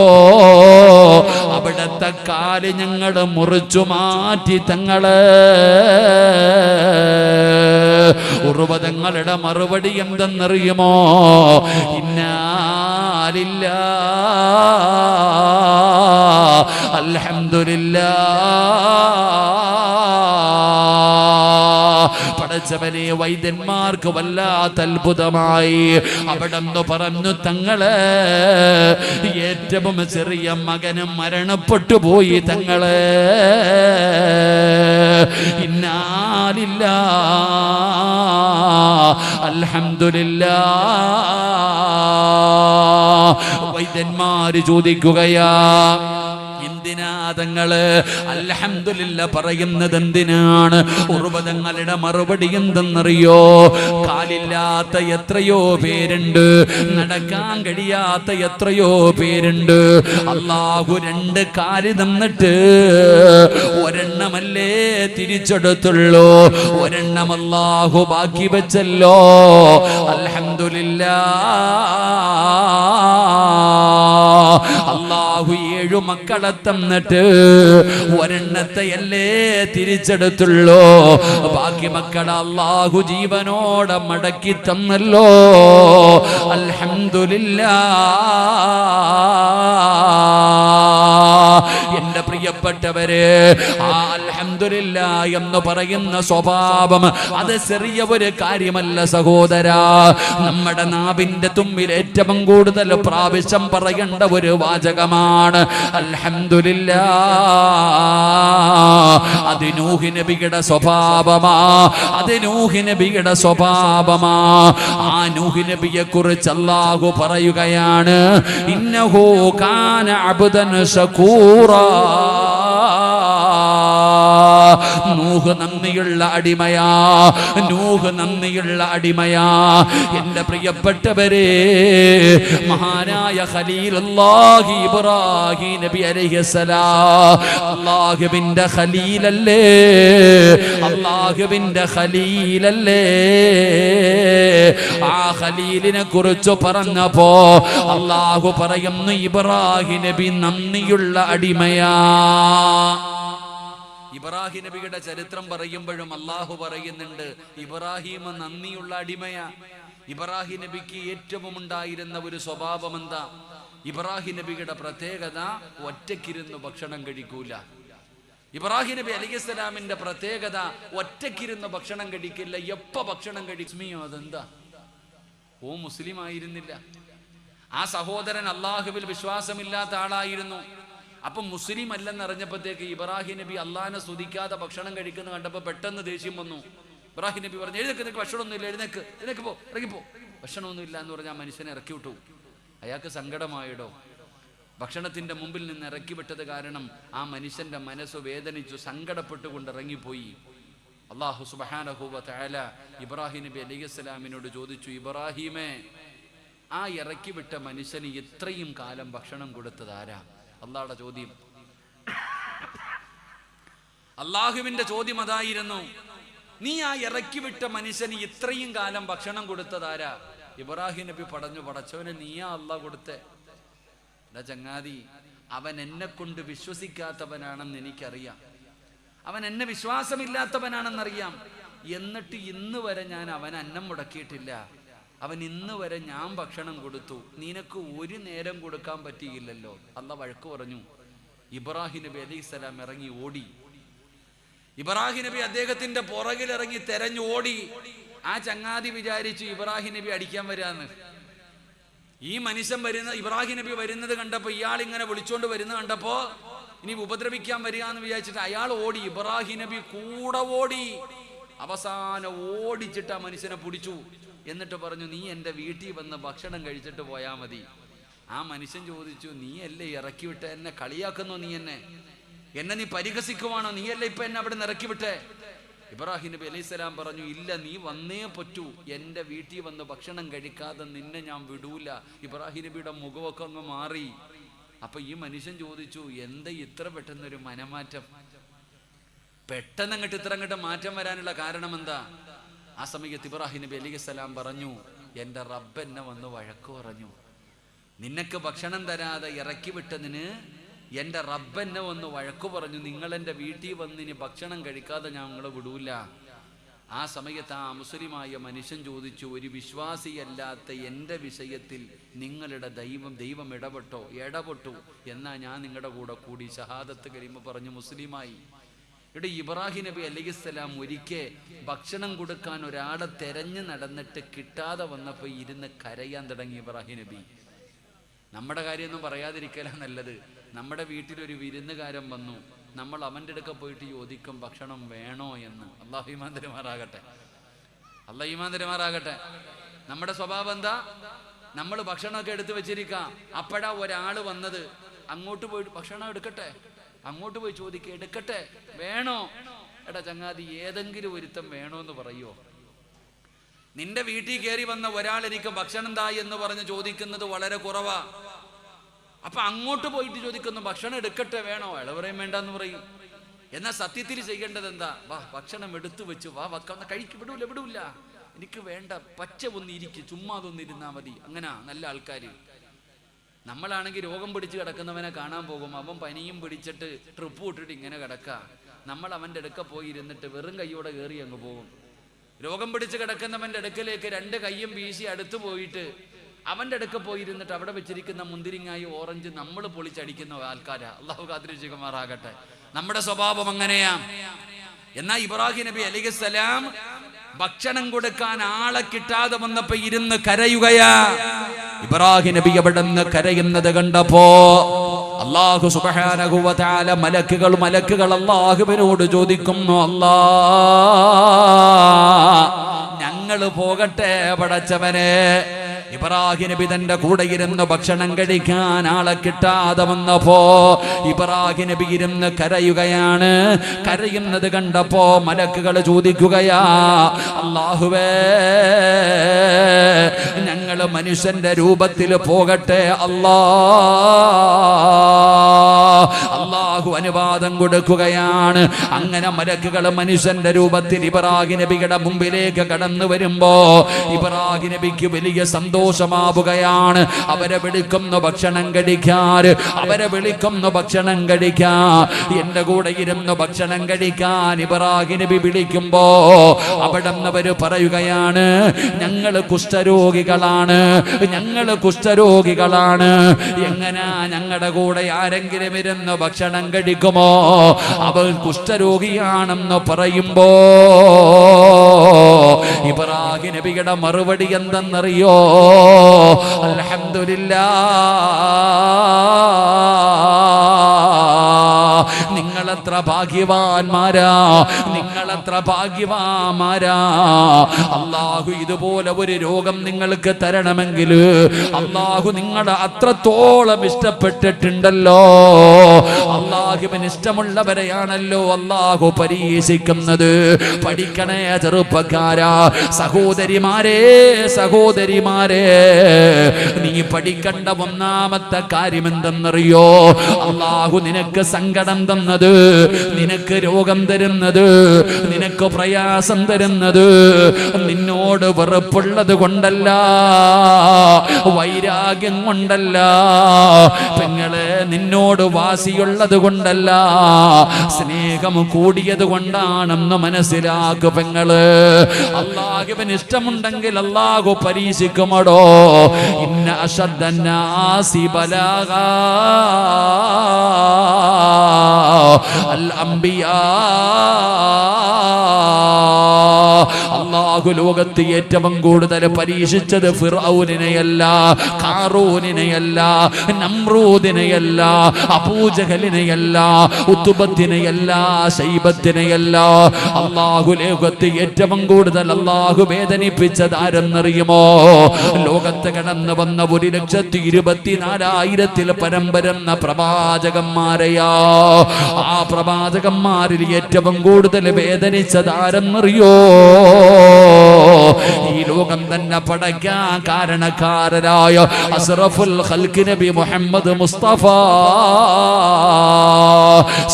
അവിടത്തെ കാല് ഞങ്ങൾ മുറിച്ചു മാറ്റി തങ്ങളെ. ഉറുബതങ്ങളുടെ മറുപടി എന്തെന്നറിയുമോ? ഇന്നാ ലില്ലാഹ് അൽഹംദുലില്ലാഹ്. പടച്ചവനെ, വൈദ്യന്മാർക്ക് വല്ലാത്ത അത്ഭുതമായി. അവിടെ നിന്ന് പറഞ്ഞു, തങ്ങളെ ഏറ്റവും ചെറിയ മകന് മരണപ്പെട്ടു പോയി തങ്ങളെ. ഇന്നാ ലില്ലാഹ് അൽഹംദുലില്ലാഹ്. വൈദ്യന്മാര് ചോദിക്കുകയാ, എന്തിനാ തങ്ങള് അൽഹംദുലില്ലാ പറയുന്നത്? എന്തിനാണ്? ഉറുബതങ്ങളുടെ മറുപടി എന്തെന്നറിയോ? കാലില്ലാത്ത എത്രയോ പേരുണ്ട്, നടക്കാൻ കഴിയാത്ത എത്രയോ പേരുണ്ട്. അല്ലാഹു രണ്ട് കാല് തന്നിട്ട് ഒരെണ്ണമല്ലേ തിരിച്ചെടുത്തുള്ളൂ, ഒരെണ്ണം അല്ലാഹു ബാക്കി വെച്ചല്ലോ. അൽഹംദുലില്ലാഹ്. അല്ലാഹു 7 മക്കളെ തന്നിട്ട് ഒരെണ്ണത്തെ അല്ലേ തിരിച്ചെടുത്തുള്ളൂ, ബാക്കി മക്കളെ അല്ലാഹു ജീവനോടെ മടക്കി തന്നല്ലോ. അൽഹംദുലില്ലാഹ്. എന്റെ പ്രിയപ്പെട്ടവരെ, ആ അൽഹംദുലില്ലാ എന്ന് പറയുന്ന സ്വഭാവം അത് ചെറിയ ഒരു കാര്യമല്ല സഹോദരാ. നമ്മുടെ നാവിന്റെ തുമ്പിൽ ഏറ്റവും കൂടുതൽ പ്രാവശ്യം പറയേണ്ട ഒരു വാചകമാണ് അൽഹംദുലില്ലാഹ്. അത് നൂഹ് നബിയുടെ സ്വഭാവമാ, അത് നൂഹ് നബിയുടെ സ്വഭാവമാ. ആ നൂഹ് നബിയെ കുറിച്ച് അല്ലാഹു പറയുകയാണ്, ഇന്നഹു കാന അബ്ദൻ ശകൂറാ. നൂഹ് നന്ദിയുള്ള അടിമയാ, നൂഹ് നന്ദിയുള്ള അടിമയാ. എന്റെ പ്രിയപ്പെട്ടവരെ, മഹാനായ ഖലീലുല്ലാഹി ഇബ്രാഹിം നബി അലൈഹിസ്സലാം അല്ലാഹുവിന്റെ ഖലീലല്ലേ, അല്ലാഹുവിന്റെ ഖലീലല്ലേ. ആ ഖലീലിനെ കുറിച്ച് പറഞ്ഞപ്പോ അല്ലാഹു പറയുന്നു, ഇബ്രാഹിം നബി നന്ദിയുള്ള അടിമയാ. ഇബ്രാഹിം നബിയുടെ ചരിത്രം പറയുമ്പോഴും അല്ലാഹു പറയുന്നുണ്ട്, ഇബ്രാഹിം നന്ദിയുള്ള അടിമയാ. ഇബ്രാഹിം നബിക്ക് ഏറ്റവും ഉണ്ടായിരുന്ന ഒരു സ്വഭാവം എന്താ? ഇബ്രാഹിം നബിയുടെ പ്രത്യേകത, ഒറ്റക്കിരുന്ന് ഭക്ഷണം കഴിക്കൂല. ഇബ്രാഹിം നബി അലൈഹിസ്സലാമിന്റെ പ്രത്യേകത, ഒറ്റക്കിരുന്ന് ഭക്ഷണം കഴിക്കില്ല. എപ്പ ഭക്ഷണം കഴിക്കുമോ അതെന്താ? ഓ മുസ്ലിം ആയിരുന്നില്ല. ആ സഹോദരൻ അള്ളാഹുവിൽ വിശ്വാസമില്ലാത്ത ആളായിരുന്നു. അപ്പം മുസ്ലിം അല്ലെന്നറിഞ്ഞപ്പോഴത്തേക്ക് ഇബ്രാഹിം നബി അള്ളാഹിനെ സ്തുതിക്കാതെ ഭക്ഷണം കഴിക്കുന്ന കണ്ടപ്പോൾ പെട്ടെന്ന് ദേഷ്യം വന്നു. ഇബ്രാഹിം നബി പറഞ്ഞു, എഴുന്നേക്ക്, നിനക്ക് ഭക്ഷണമൊന്നുമില്ല, എഴുന്നേക്ക്, എഴുന്നേക്ക് പോ, ഇറങ്ങിപ്പോ. ഭക്ഷണമൊന്നുമില്ല എന്ന് പറഞ്ഞാൽ ആ മനുഷ്യനെ ഇറക്കി വിട്ടു. അയാൾക്ക് സങ്കടമായിടോ. ഭക്ഷണത്തിന്റെ മുമ്പിൽ നിന്ന് ഇറക്കി വിട്ടത് കാരണം ആ മനുഷ്യന്റെ മനസ്സ് വേദനിച്ചു, സങ്കടപ്പെട്ടുകൊണ്ട് ഇറങ്ങിപ്പോയി. അല്ലാഹു സുബ്ഹാനഹു വ തആല ഇബ്രാഹിം നബി അലൈഹിസ്സലാമിനോട് ചോദിച്ചു, ഇബ്രാഹിമേ, ആ ഇറക്കി വിട്ട മനുഷ്യന് ഇത്രയും കാലം ഭക്ഷണം കൊടുത്തത് ആരാ? അള്ളാഹുടെ ചോദ്യം, അള്ളാഹുവിന്റെ ചോദ്യം അതായിരുന്നു. നീ ആ ഇറക്കി വിട്ട മനുഷ്യന് ഇത്രയും കാലം ഭക്ഷണം കൊടുത്തതാരാ? ഇബ്രാഹിം നബി പറഞ്ഞു, പടച്ചവനെ നീയാ അള്ളാഹ് കൊടുത്തേ. ചങ്ങാതി, അവൻ എന്നെ കൊണ്ട് വിശ്വസിക്കാത്തവനാണെന്ന് എനിക്കറിയാം, അവൻ എന്നെ വിശ്വാസമില്ലാത്തവനാണെന്നറിയാം. എന്നിട്ട് ഇന്ന് വരെ ഞാൻ അവൻ അന്നം മുടക്കിയിട്ടില്ല. അവൻ ഇന്ന് വരെ ഞാൻ ഭക്ഷണം കൊടുത്തു, നിനക്ക് ഒരു നേരം കൊടുക്കാൻ പറ്റിയില്ലല്ലോ. അള്ളാഹ് വഴക്ക് പറഞ്ഞു. ഇബ്രാഹിം നബി അലൈഹിസ്സലാം ഇറങ്ങി ഓടി. ഇബ്രാഹിം നബി അദ്ദേഹത്തിന്റെ പുറകിലിറങ്ങി തെരഞ്ഞോടി. ആ ചങ്ങാതി വിചാരിച്ചു ഇബ്രാഹിം നബി അടിക്കാൻ വരാന്ന്. ഈ മനുഷ്യൻ ഇബ്രാഹിം നബി വരുന്നത് കണ്ടപ്പോ, ഇയാൾ ഇങ്ങനെ വിളിച്ചോണ്ട് വരുന്നത് കണ്ടപ്പോ ഇനി ഉപദ്രവിക്കാൻ വരിക എന്ന് വിചാരിച്ചിട്ട് അയാൾ ഓടി. ഇബ്രാഹിം നബി കൂടെ ഓടി. അവസാനം ഓടിച്ചിട്ട് ആ മനുഷ്യനെ പിടിച്ചു. എന്നിട്ട് പറഞ്ഞു, നീ എൻ്റെ വീട്ടിൽ വന്ന് ഭക്ഷണം കഴിച്ചിട്ട് പോയാ മതി. ആ മനുഷ്യൻ ചോദിച്ചു, നീ അല്ലേ ഇറക്കി വിട്ടെ? എന്നെ കളിയാക്കുന്നോ? നീ എന്നെ നീ പരിഹസിക്കുവാണോ? നീയല്ലേ ഇപ്പൊ എന്നെ അവിടെ നിന്ന് ഇറക്കി വിട്ടെ? ഇബ്രാഹിം നബി അലൈഹിസ്സലാം പറഞ്ഞു, ഇല്ല, നീ വന്നേ പറ്റൂ. എൻ്റെ വീട്ടിൽ വന്ന് ഭക്ഷണം കഴിക്കാതെ നിന്നെ ഞാൻ വിടൂല. ഇബ്രാഹിം നബിയുടെ മുഖമൊക്കെ അങ്ങ് മാറി. അപ്പൊ ഈ മനുഷ്യൻ ചോദിച്ചു, എന്താ ഇത്ര പെട്ടെന്നൊരു മനമാറ്റം? പെട്ടെന്ന് ഇത്ര അങ്ങോട്ട് മാറ്റം വരാനുള്ള കാരണം എന്താ? ആ സമയത്ത് ഇബ്രാഹിം നബി അലൈഹിസ്സലാം പറഞ്ഞു, എൻ്റെ റബ്ബ് എന്നെ വന്ന് വഴക്ക് പറഞ്ഞു. നിനക്ക് ഭക്ഷണം തരാതെ ഇറക്കി വിട്ടതിന് എൻ്റെ റബ്ബ് എന്നെ വന്ന് വഴക്ക് പറഞ്ഞു. നിങ്ങൾ എൻ്റെ വീട്ടിൽ വന്ന് ഇനി ഭക്ഷണം കഴിക്കാതെ ഞങ്ങൾ വിടൂല. ആ സമയത്ത് ആ മുസ്ലിമായ മനുഷ്യൻ ചോദിച്ചു, ഒരു വിശ്വാസിയല്ലാത്ത എൻ്റെ വിഷയത്തിൽ നിങ്ങളുടെ ദൈവം ഇടപെട്ടു എന്നാ ഞാൻ നിങ്ങളുടെ കൂടി ഷഹാദത്ത് കലിമ പറഞ്ഞു മുസ്ലിമായി. ഇവിടെ ഇബ്രാഹിം നബി അലൈഹിസ്സലാം ഒരിക്കൽ ഭക്ഷണം കൊടുക്കാൻ ഒരാളെ തെരഞ്ഞു നടന്നിട്ട് കിട്ടാതെ വന്നപ്പോൾ ഇരുന്ന് കരയാൻ തുടങ്ങി ഇബ്രാഹിം നബി. നമ്മുടെ കാര്യമൊന്നും പറയാതിരിക്കലാ നല്ലത്. നമ്മുടെ വീട്ടിലൊരു വിരുന്നുകാരൻ വന്നു, നമ്മൾ അവൻ്റെ അടുക്ക പോയിട്ട് ചോദിക്കും ഭക്ഷണം വേണോ എന്ന്. അല്ലാഹു ഈമാൻ തരുമാറാകട്ടെ. നമ്മുടെ സ്വഭാവം എന്താ? നമ്മൾ ഭക്ഷണമൊക്കെ എടുത്തു വെച്ചിരിക്കാം. അപ്പോഴാ ഒരാൾ വന്നത്, അങ്ങോട്ട് പോയിട്ട് ഭക്ഷണം എടുക്കട്ടെ, അങ്ങോട്ട് പോയി ചോദിക്കുക, എടുക്കട്ടെ, വേണോ? എടാ ചങ്ങാതി, ഏതെങ്കിലും ഒരുത്തം വേണോ എന്ന് പറയുമോ? നിന്റെ വീട്ടിൽ കയറി വന്ന ഒരാൾ എനിക്ക് ഭക്ഷണം താ എന്ന് പറഞ്ഞ് ചോദിക്കുന്നത് വളരെ കുറവാ. അപ്പൊ അങ്ങോട്ട് പോയിട്ട് ചോദിക്കുന്നു ഭക്ഷണം എടുക്കട്ടെ, വേണോ? അയാൾ പറയും വേണ്ടെന്ന് പറയും. എന്നാൽ സത്യത്തിൽ ചെയ്യേണ്ടത് എന്താ? വാ, ഭക്ഷണം എടുത്തു വെച്ചു, വാ, വിടൂല, എനിക്ക് വേണ്ട, പച്ച ഒന്നിരിക്കും, ചുമ്മാ അതൊന്നിരുന്നാ മതി. അങ്ങനെ നല്ല ആൾക്കാര്. നമ്മളാണെങ്കിൽ രോഗം പിടിച്ച് കിടക്കുന്നവനെ കാണാൻ പോകും. അവൻ പനിയും പിടിച്ചിട്ട് ട്രിപ്പ് ഇട്ടിട്ട് ഇങ്ങനെ കിടക്ക. നമ്മൾ അവൻ്റെ അടുക്ക പോയി ഇരുന്നിട്ട് വെറും കൈയോടെ കയറി അങ്ങ് പോകും. രോഗം പിടിച്ച് കിടക്കുന്നവൻ്റെ അടുക്കലേക്ക് രണ്ട് കൈയും വീശി അടുത്ത് പോയിട്ട് അവൻ്റെ അടുക്ക പോയിരുന്നിട്ട് അവിടെ വെച്ചിരിക്കുന്ന മുന്തിരിങ്ങായി ഓറഞ്ച് നമ്മൾ പൊളിച്ചടിക്കുന്ന ആൾക്കാരാ. അള്ളാഹു കാത്തിരക്ഷിക്കുമാറാകട്ടെ. നമ്മുടെ സ്വഭാവം അങ്ങനെയാ. എന്നാൽ ഇബ്രാഹിം നബി അലൈഹിസ്സലാം ഭക്ഷണം കൊടുക്കാൻ ആളെ കിട്ടാതെ വന്നപ്പോ ഇരുന്ന് കരയുകയാ. ഇബ്രാഹിം നബി അവിടെ നിന്ന് കരയുന്നത് കണ്ടപ്പോ അല്ലാഹു സുബ്ഹാനഹു വ തആല മലക്കുകൾ അല്ലാഹുവിനോട് ചോദിക്കുന്നു, ഞങ്ങൾ പോകട്ടെ പടച്ചവനെ? ഇബ്രാഹിം നബി തന്റെ കൂടെ ഇരുന്ന് ഭക്ഷണം കഴിക്കാൻ ആളെ കിട്ടാതെ വന്നപ്പോ ഇബ്രാഹിം നബി ഇരുന്ന് കരയുകയാണ്. കരയുന്നത് കണ്ടപ്പോ മലക്കുകൾ ചോദിക്കുകയാ, അല്ലാഹുവേ, ഞങ്ങൾ മനുഷ്യന്റെ രൂപത്തിൽ പോകട്ടെ അല്ലാഹു അനുവാദം കൊടുക്കുകയാണ്. അങ്ങനെ മലക്കുകൾ മനുഷ്യന്റെ രൂപത്തിൽ ഇബ്രാഹിം നബിയുടെ മുമ്പിലേക്ക് കടന്നു വരുമ്പോ ഇബ്രാഹിം നബിക്ക് വലിയ സന്തോഷമാവുകയാണ്. അവരെ വിളിക്കുന്നു ഭക്ഷണം കഴിക്കാൻ, എന്റെ കൂടെ ഇരുന്ന് ഭക്ഷണം കഴിക്കാൻ ഇബ്രാഹിം നബി വിളിക്കുമ്പോ അവിടെ അവര് പറയുകയാണ്, ഞങ്ങൾ കുഷ്ഠരോഗികളാണ്. എങ്ങനാ ഞങ്ങളുടെ കൂടെ ആരെങ്കിലും ഇരുന്ന് ഭക്ഷണം കഴിക്കുമോ? അവൾ കുഷ്ഠരോഗിയാണെന്ന് പറയുമ്പോ ഇബ്രാഹിം നബിയുടെ മറുപടി എന്തെന്നറിയോ? അൽഹംദുലില്ലാഹ്, നിങ്ങളെത്ര ഭാഗ്യവാന്മാരാ. അല്ലാഹു ഇതുപോലെ ഒരു രോഗം നിങ്ങൾക്ക് തരണമെങ്കിൽ അല്ലാഹു നിങ്ങളെ അത്രത്തോളം ഇഷ്ടപ്പെട്ടിട്ടുണ്ടല്ലോ. അല്ലാഹുവിന് ഇഷ്ടമുള്ളവരെയാണല്ലോ അല്ലാഹു പരീക്ഷിക്കുന്നത്. പഠിക്കണേ ചെറുപ്പക്കാരാ, സഹോദരിമാരെ, നീ പഠിക്കേണ്ട ഒന്നാമത്തെ കാര്യം എന്തെന്നറിയോ? അല്ലാഹു നിനക്ക് സങ്കടം തന്നത്, നിനക്ക് രോഗം തരുന്നത്, നിനക്ക് പ്രയാസം തരുന്നത് നിന്നോട് വെറുപ്പുള്ളത് കൊണ്ടല്ല, വൈരാഗ്യം കൊണ്ടല്ല. പെങ്ങളെ, നിന്നോട് വാസിയുള്ളത് കൊണ്ടല്ല, സ്നേഹം കൂടിയത് കൊണ്ടാണെന്ന് മനസ്സിലാക്കു പെങ്ങള്. അല്ലാഹുവിന് ഇഷ്ടമുണ്ടെങ്കിൽ അല്ലാഹു പരീക്ഷിക്കുമടോ. ഇന്ന അശദ്ദന്നാസി ബലാഗാ അൽ അംബിയാ. അല്ലാഹു ലോകത്ത് ഏറ്റവും കൂടുതൽ പരീക്ഷിച്ചത് ഫിർഔനിനെയല്ല, ഖാറൂനിനെയല്ല, നമ്രൂദിനെയല്ല, അബൂജഹലിനെയല്ല, ഉത്ബത്തിനെയല്ല, ശൈബത്തിനെയല്ല. അല്ലാഹു ലോകത്ത് ഏറ്റവും കൂടുതൽ അല്ലാഹു വേദനിപ്പിച്ചത് ആരെന്നറിയുമോ? ലോകത്ത് കടന്നു വന്ന 1,24,000 പരം വരുന്ന പ്രവാചകന്മാരെയാ. ആ പ്രവാചകന്മാരിൽ ഏറ്റവും കൂടുതൽ വേദനിച്ചത് ആരെന്നറിയോ? ഈ ലോകം തന്നെ പടയ്ക്കാൻ കാരണക്കാരനായ അസ്റഫുൽ ഖൽഖ് നബി മുഹമ്മദ് മുസ്തഫ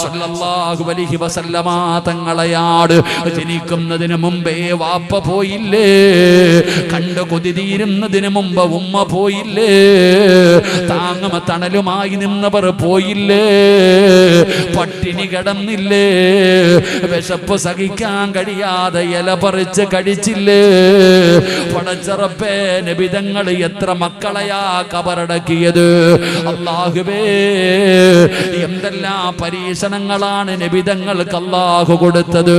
സല്ലല്ലാഹു അലൈഹി വസല്ലമ തങ്ങളെയാണ്. ജനിക്കുന്നതിന് മുമ്പേ വാപ്പ പോയില്ലേ, കണ്ടു കൊതി തീരുന്നതിന് മുമ്പ് ഉമ്മ പോയില്ലേ, താങ്ങും തണലുമായി നിന്നവർ പോയില്ലേ, പട്ടിണി കിടന്നില്ലേ, വിശപ്പ് സഹിക്കാൻ കഴിയാതെ ഇല പറിച്ച് കഴിച്ചില്ലേ. പടച്ചറപ്പേ, നബിതങ്ങൾ എത്ര മക്കളെയാ കബറടക്കിയത്. അല്ലാഹുവേ, എന്തെല്ലാം പരീക്ഷണങ്ങളാണ് നബിതങ്ങൾക്ക് അല്ലാഹു കൊടുത്തത്.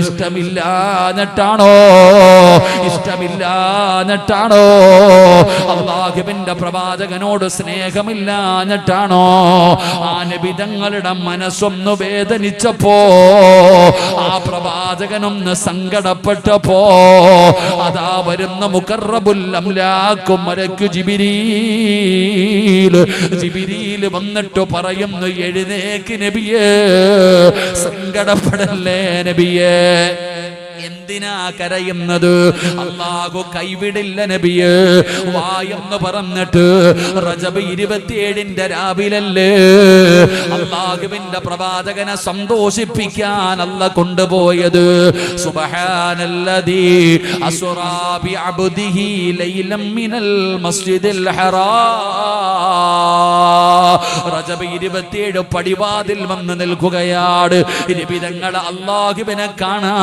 ഇഷ്ടമില്ലാഞ്ഞിട്ടാണോ? ഇഷ്ടമില്ലാഞ്ഞിട്ടാണോ? അല്ലാഹുവിന്റെ പ്രവാചകനോട് സ്നേഹമില്ലാഞ്ഞിട്ടാണോ? ആ നബിതങ്ങളുടെ മനസ്സൊന്ന് വേദനിച്ചപ്പോ, ആ പ്രവാചകനൊന്ന് സങ്കടപ്പെട്ടപ്പോ, അതാ വരുന്ന മുഖറബുൽ അംലാക്കും മലക്കു ജിബ്രീൽ വന്നിട്ട് പറയുന്നു, എഴുന്നേക്ക് നബിയേ, സങ്കടപ്പെടല്ലേ നബിയേ. എന്തിനാ കരയുന്നത്? അല്ലാഹു കൈവിടില്ല നബിയേ. വായെന്ന് പറഞ്ഞിട്ട് റജബ് 27 രാവിലല്ലേ അല്ലാഹുവിന്റെ പ്രവാചകനെ സന്തോഷിപ്പിക്കാൻ അല്ലാഹു കൊണ്ടുപോയത്. സുബ്ഹാനല്ലദീ അസ്റാ ബി അബ്ദിഹി ലൈലം മിനൽ മസ്ജിദിൽ ഹറാം. റജബ് 27 പടിവാതിൽ വന്ന് നിൽക്കുകയാണ്. നബിതങ്ങളെ അല്ലാഹുവിനെ കാണാ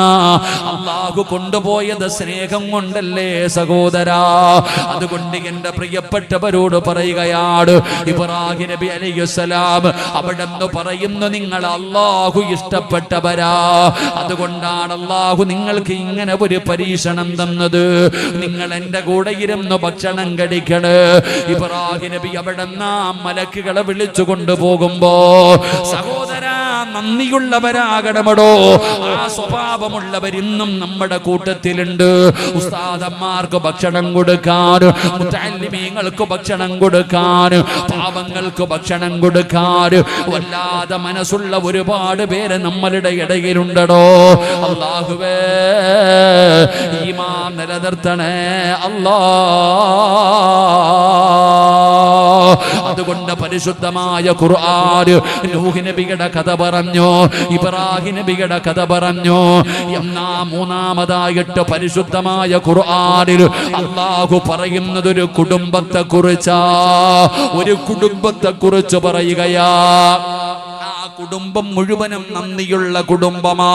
അല്ലാഹു കൊണ്ടുപോയത് സ്നേഹം കൊണ്ടല്ലേ സഹോദരാ. അതുകൊണ്ട് എന്റെ പ്രിയപ്പെട്ടവരോട് പറയുകയാണ്, ഇബ്രാഹിം നബി അലൈഹിസ്സലാം അവിടെന്ന് പറയുന്നു, നിങ്ങൾ അല്ലാഹു ഇഷ്ടപ്പെട്ടവരാ. അതുകൊണ്ടാണ് അല്ലാഹു നിങ്ങൾക്ക് ഇങ്ങനെ ഒരു പരീക്ഷണം തന്നത്. നിങ്ങൾ എന്റെ കൂടെ ഇരുന്ന് ഭക്ഷണം കഴിക്കണ്. ഇബ്രാഹിം നബി അവിടെ മലക്കുകളെ വിളിച്ചു കൊണ്ടുപോകുമ്പോ, സഹോദരാ നന്ദിയുള്ളവരാകണമടോ. ആ സ്വഭാവമുള്ളവരിന്നും നമ്മുടെ കൂട്ടത്തിലുണ്ട്. ഉസ്താദന്മാർക്ക് ഭക്ഷണം കൊടുക്കാൻ, മുത്തഅല്ലിമീങ്ങൾക്ക് ഭക്ഷണം കൊടുക്കാൻ, പാവങ്ങൾക്ക് ഭക്ഷണം കൊടുക്കാൻ വല്ലാതെ മനസ്സുള്ള ഒരുപാട് പേര് നമ്മളുടെ ഇടയിലുണ്ടടോ. അല്ലാഹുവേ, ഈമാൻ നിലനിർത്തണേ അല്ലാ. അതുകൊണ്ട് പരിശുദ്ധമായ ഖുർആൻ നൂഹ് നബിയുടെ കഥ പറഞ്ഞു, ഇബ്രാഹിം നബിയുടെ കഥ പറഞ്ഞു. എന്നാ മൂന്നാമതായിട്ട് പരിശുദ്ധമായ ഖുർആനിൽ അല്ലാഹു പറയുന്നത് ഒരു കുടുംബത്തെ കുറിച്ചാ. ഒരു കുടുംബത്തെ കുറിച്ച് പറയുകയാ. കുടുംബം മുഴുവനും നന്ദിയുള്ള കുടുംബമാ.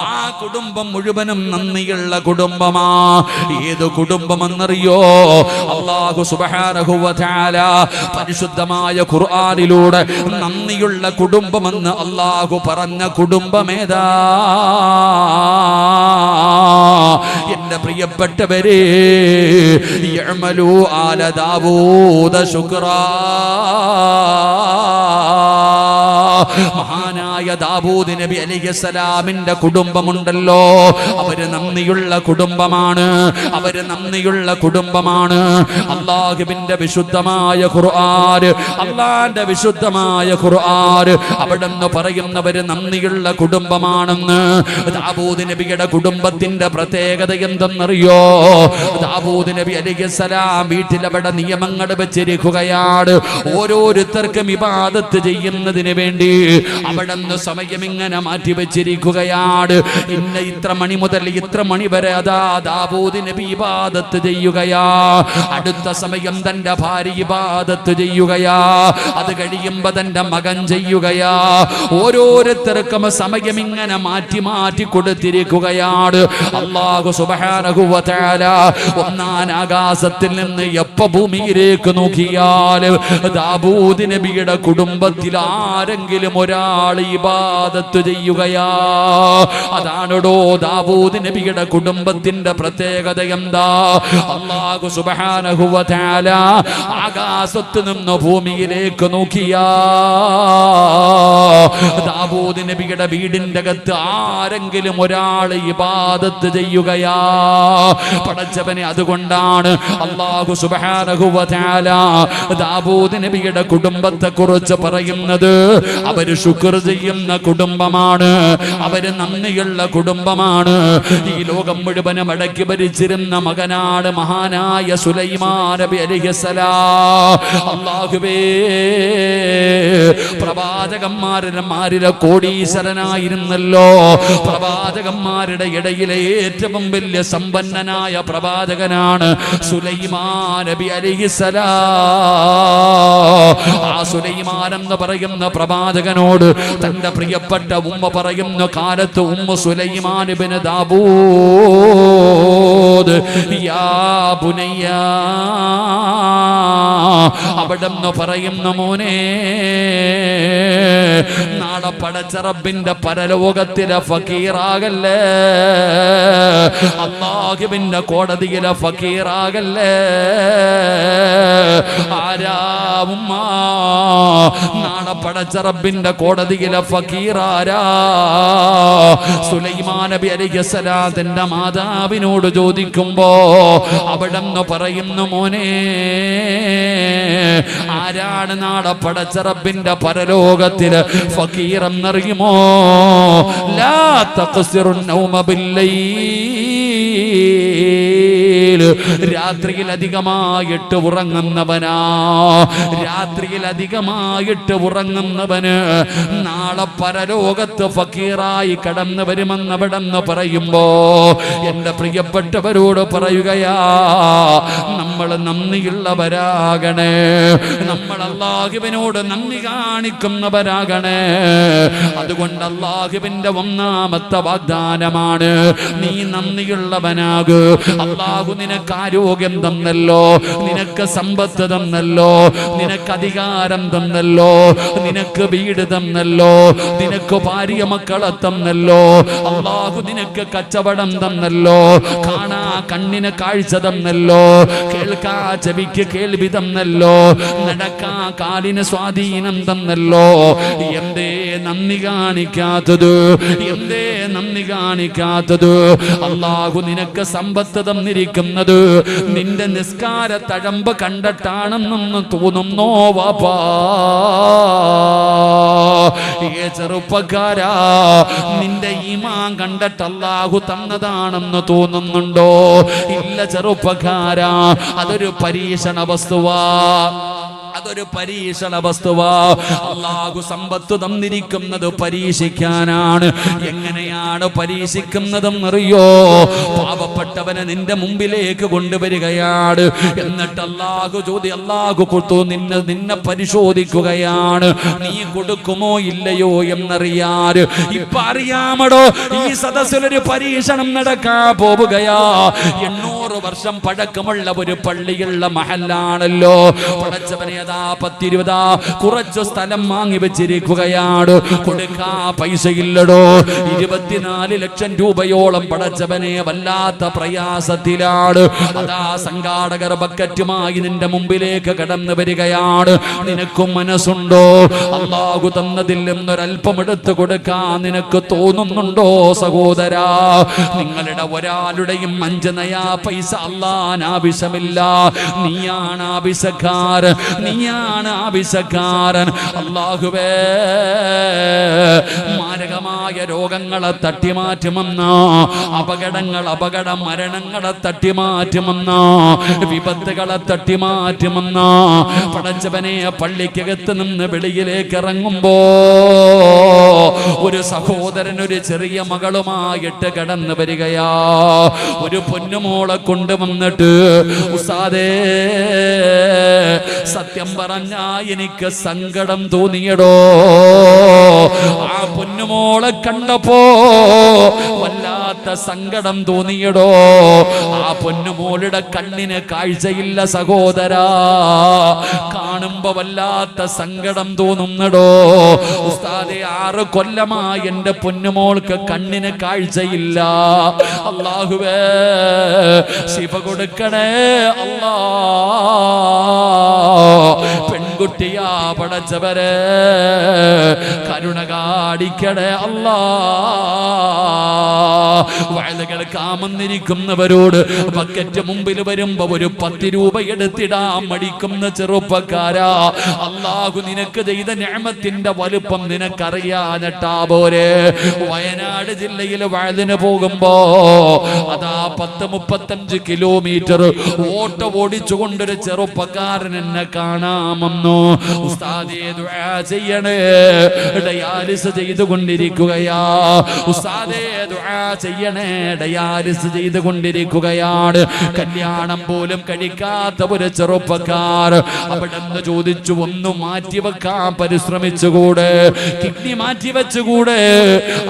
ആ കുടുംബം മുഴുവനും നന്ദിയുള്ള കുടുംബമാ. ഏത് കുടുംബമെന്നറിയോ? അല്ലാഹു സുബ്ഹാനഹു വ തആല പരിശുദ്ധമായ ഖുർആനിലൂടെ നന്ദിയുള്ള കുടുംബമെന്ന് അല്ലാഹു പറഞ്ഞ കുടുംബമേതാ? എന്റെ പ്രിയപ്പെട്ടവരെ, യഅമലു ആല ദാവൂദ ശുക്റാ. മഹാനായ ദാവൂദ് നബി അലൈഹിസ്സലാമിന്റെ കുടുംബമുണ്ടല്ലോ, അവര് നന്ദിയുള്ള കുടുംബമാണ്. അവര് നന്ദിയുള്ള കുടുംബമാണ്. അല്ലാഹുവിന്റെ വിശുദ്ധമായ ഖുർആൻ, അല്ലാഹുവിന്റെ വിശുദ്ധമായ ഖുർആൻ അവിടെന്ന് പറയുന്നവര് നന്ദിയുള്ള കുടുംബമാണെന്ന്. ദാവൂദ് നബിയുടെ കുടുംബത്തിന്റെ പ്രത്യേകത എന്തെന്നറിയോ? ദാവൂദ് നബി അലൈഹിസ്സലാം വീട്ടിൽ അവിടെ നിയമങ്ങൾ വെച്ചിരിക്കുകയാണ്. ഓരോരുത്തർക്കും ഇബാദത്ത് ചെയ്യുന്നതിന് വേണ്ടി അവിടെ നിന്ന് സമയം ഇങ്ങനെ മാറ്റിവെച്ചിരിക്കുകയാണ്. ഇന്ന ഇത്ര മണി മുതൽ ഇത്ര മണി വരെ അതാ ദാവൂദ് നബി ഇബാദത്ത് ചെയ്യുകയാ. അടുത്ത സമയം തന്റെ ഭാര്യ ഇബാദത്ത് ചെയ്യുകയാ. അത് കഴിയുമ്പോ തന്റെ മകൻ ചെയ്യുകയാ. ഓരോരുത്തർക്കും സമയം ഇങ്ങനെ മാറ്റി മാറ്റി കൊടുത്തിരിക്കുകയാണ്. അല്ലാഹു സുബ്ഹാനഹു വ തആല ഒന്നാം ആകാശത്തിൽ നിന്ന് എപ്പോ ഭൂമിയിലേക്ക് നോക്കിയാൽ ദാവൂദ് നബിയുടെ കുടുംബത്തിൽ ആരെങ്കിലും ഒരാൾ ഇബാദത്ത് ചെയ്യുകയാ. അതാണോ ദാവൂദ് നബിയുടെ കുടുംബത്തിന്റെ പ്രത്യേകത. എന്താ? അല്ലാഹു സുബ്ഹാനഹു വ തആല ആകാശത്ത് നിന്ന് ഭൂമിയിലേക്ക് നോക്കിയാ ദാവൂദ് നബിയുടെ വീടിന്റെ അകത്ത് ആരെങ്കിലും ഒരാൾ ഇബാദത്ത് ചെയ്യുകയാ. പടച്ചവനെ, അതുകൊണ്ടാണ് അല്ലാഹു സുബ്ഹാനഹു വ തആല ദാവൂദ് നബിയുടെ കുടുംബത്തെ കുറിച്ച് പറയുന്നത്. അവര് ശുക്ർ ചെയ്യുന്ന കുടുംബമാണ്, അവര് നന്ദിയുള്ള കുടുംബമാണ്. ഈ ലോകം മുഴുവനും അടക്കി ഭരിച്ചിരുന്ന മകനാണ് മഹാനായ സുലൈമാൻ നബി അലൈഹിസ്സലാം. അല്ലാഹുവേ, പ്രവാചകന്മാരിലെ കോടീശ്വരനായിരുന്നല്ലോ. പ്രവാചകന്മാരുടെ ഇടയിലെ ഏറ്റവും വലിയ സമ്പന്നനായ പ്രവാചകനാണ് സുലൈമാൻ നബി അലൈഹിസ്സലാം. ആ സുലൈമാൻ എന്ന് പറയുന്ന പ്രവാചകനോട് തന്റെ പ്രിയപ്പെട്ട ഉമ്മ പറയുന്ന കാലത്ത് ഉമ്മ സുലൈമാൻ ഇബ്നു ദാവൂദ് യാ ബുനയ്യ, അവിടെന്ന് പറയുന്ന മോനെ, നാളെ പടച്ച റബ്ബിന്റെ പരലോകത്തിലെ ഫക്കീറാകല്ലേ, അല്ലാഹുവിന്റെ കോടതിയിലെ ഫക്കീറാകല്ലേ. ആരാ ഉമ്മ? നാളെ പടച്ച റബ്ബിന്റെ കോടതിയിലെ ഫക്കീറാരാ? സുലൈമാൻ നബി അലൈഹിസ്സലാം തന്റെ മാതാവിനോട് ചോദിക്കുമ്പോ അവിടെന്ന് പറയുന്നു, മോനെ, ആരാണ് നാളെ പടച്ച റബ്ബിന്റെ പരലോകത്തില് ഫക്കീർ എന്നറിയുമോ? ലാ തഖ്സിറുൻ നൗമ ബില്ലൈൽ, രാത്രിയിൽ അധികമായിട്ട് ഉറങ്ങുന്നവനാ. രാത്രിയിൽ അധികമായിട്ട് ഉറങ്ങുന്നവന് നാളെ പരലോകത്ത് ഫക്കീറായി കടന്നു വരുമെന്നവിടെന്ന് പറയുമ്പോ എന്റെ പ്രിയപ്പെട്ടവരോട് പറയുകയാ, നമ്മൾ നന്ദിയുള്ളവരാകണേ, നമ്മൾ അല്ലാഹുവിനോട് നന്ദി കാണിക്കുന്നവരാകണേ. അതുകൊണ്ട് അല്ലാഹുവിന്റെ ഒന്നാമത്തെ വാഗ്ദാനമാണ്, നീ നന്ദിയുള്ളവനാകൂ. അല്ലാഹു നിനക്ക് ആരോഗ്യം തന്നല്ലോ, നിനക്ക് സമ്പത്ത് തന്നല്ലോ, നിനക്ക് അധികാരം തന്നല്ലോ, നിനക്ക് വീട് തന്നല്ലോ, നിനക്ക് ഭാര്യ മക്കളെ തന്നല്ലോ, അല്ലാഹു നിനക്ക് കച്ചവടം തന്നല്ലോ, കാണാ കണ്ണിന് കാഴ്ച തന്നല്ലോ, കേൾക്കാ ചെവിക്ക് കേൾവി തന്നല്ലോ, നടക്കാ കാലിന് സ്വാധീനം തന്നല്ലോ. എന്തേ നന്ദി കാണിക്കാത്തത്? എന്തേ നന്ദി കാണിക്കാത്തത്? അല്ലാഹു നിനക്ക് സമ്പത്ത് തന്നിരിക്കുന്നത് നിന്റെ നിസ്കാര തഴമ്പ് കണ്ടിട്ടാണെന്നൊന്ന് തോന്നുന്നോ വാപ്പാ? ചെറുപ്പക്കാരാ, നിന്റെ ഈമാൻ കണ്ടിട്ട് അല്ലാഹു തന്നതാണെന്ന് തോന്നുന്നുണ്ടോ? ഇല്ല ചെറുപ്പക്കാരാ, അതൊരു പരീക്ഷണ വസ്തുവാ, അതൊരു പരീക്ഷണ വസ്തുവാ. അല്ലാഹു സമ്പത്ത് തന്നിരിക്കുന്നത് പരീക്ഷിക്കാനാണ്. എങ്ങനെയാണ് പരീക്ഷിക്കുന്നതെന്നറിയോ? പാവപ്പെട്ടവനെ നിന്റെ മുമ്പിലേക്ക് കൊണ്ടുവരികയാണ്. എന്നിട്ട് അല്ലാഹു നിന്നെ പരിശോധിക്കുകയാണ്. നീ കൊടുക്കുമോ ഇല്ലയോ എന്നറിയാൻ. ഇപ്പൊ അറിയാമടോ, ഈ സദസ്സിലൊരു പരീക്ഷണം നടക്കാൻ പോവുകയാ. 800 വർഷം പഴക്കമുള്ള ഒരു പള്ളിയുള്ള മഹല്ലാണല്ലോ. പടച്ചവനെ, 10-20 കുറച്ചു സ്ഥലം വാങ്ങി വെച്ചിരിക്കുകയാണ്. കൊടുക്കാ പൈസയില്ലടോ. 24 ലക്ഷം രൂപയോളം പടച്ചവനെ വല്ലാത്ത പ്രയാസത്തിലാണ്. അതാ സംഘാടകർ ബക്കറ്റുമായി നിന്റെ മുമ്പിലേക്ക് കടന്നു വരികയാണ്. നിനക്കും മനസ്സുണ്ടോ? അല്ലാഹു തന്നതിൽ നിന്നൊരൽപ്പം എടുത്തു കൊടുക്കാൻ നിനക്ക് തോന്നുന്നുണ്ടോ സഹോദരാ? നിങ്ങളുടെ ഒരാളുടെയും 5 നയാ പൈസ അല്ലാഹ് ആവശ്യമില്ല. നീയാണ് ആവശ്യക്കാരൻ, നീ നീയാണ് ആവശ്യക്കാരൻ. അല്ലാഹുവേ, മാരകമായ രോഗങ്ങളെ തട്ടിമാറ്റുമെന്ന, അപകട മരണങ്ങളെ തട്ടിമാറ്റുമെന്ന, വിപത്തുകളെ തട്ടിമാറ്റുമെന്ന പടച്ചവനെ, പള്ളിക്കകത്ത് നിന്ന് വെളിയിലേക്ക് ഇറങ്ങുമ്പോ ഒരു സഹോദരൻ ഒരു ചെറിയ മകളുമായിട്ട് കടന്നു വരികയാ. ഒരു പൊന്നുമോളെ കൊണ്ടുവന്നിട്ട്, ഉസ്താദേ സത്യം പറഞ്ഞാ എനിക്ക് സങ്കടം തോന്നിയടോ. ആ പൊന്നുമോളെ കണ്ടപ്പോ വല്ലാത്ത സങ്കടം തോന്നിയടോ. ആ പൊന്നുമോളുടെ കണ്ണിന് കാഴ്ചയില്ല സഹോദരാ, കാണുമ്പോ വല്ലാത്ത സങ്കടം തോന്നുന്നടോ. ഉസ്താദേ 6 കൊല്ലമായി എന്റെ പൊന്നുമോൾക്ക് കണ്ണിന് കാഴ്ചയില്ല. അല്ലാഹുവേ, ശിഫ കൊടുക്കണേ അല്ലാ. പെൺകുട്ടിയാ പടച്ചവരെ, കരുണ കാണിക്കണേ അല്ലാ. വയലുകൾ കാമെന്നിരിക്കുന്നവരോട് ബക്കറ്റ് മുമ്പിൽ വരുമ്പോ ഒരു 10 രൂപ എടുത്തിടാൻ മടിക്കുന്ന ചെറുപ്പക്കാരാ, അല്ലാഹു നിനക്ക് ചെയ്ത നിഅമത്തിന്റെ വലുപ്പം നിനക്കറിയാനട്ടാ പോരെ. വയനാട് ജില്ലയിൽ വയലിന് പോകുമ്പോ അതാ 10-35 കിലോമീറ്റർ ഓട്ടോ ഓടിച്ചുകൊണ്ടൊരു ചെറുപ്പക്കാരൻ എന്നെ കാണാമെന്നു. ഉസ്താദേ ദുആ ചെയ്യണേ, ഡയാലിസ് ചെയ്തുകൊണ്ടിരിക്കുകയാ. ഉസ്താദേ ദുആ ചെയ്യണേ, ഡയാലിസ് ചെയ്തുകൊണ്ടിരിക്കുകയാണ്. കല്യാണം പോലും കഴിക്കാത്ത ഒരു ചെറുപ്പക്കാർ. അവിടെ നിന്ന് ചോദിച്ചു, ഒന്ന് മാറ്റിവെക്കാൻ പരിശ്രമിച്ചുകൂടെ, കിഡ്നി മാറ്റിവെച്ചുകൂടെ?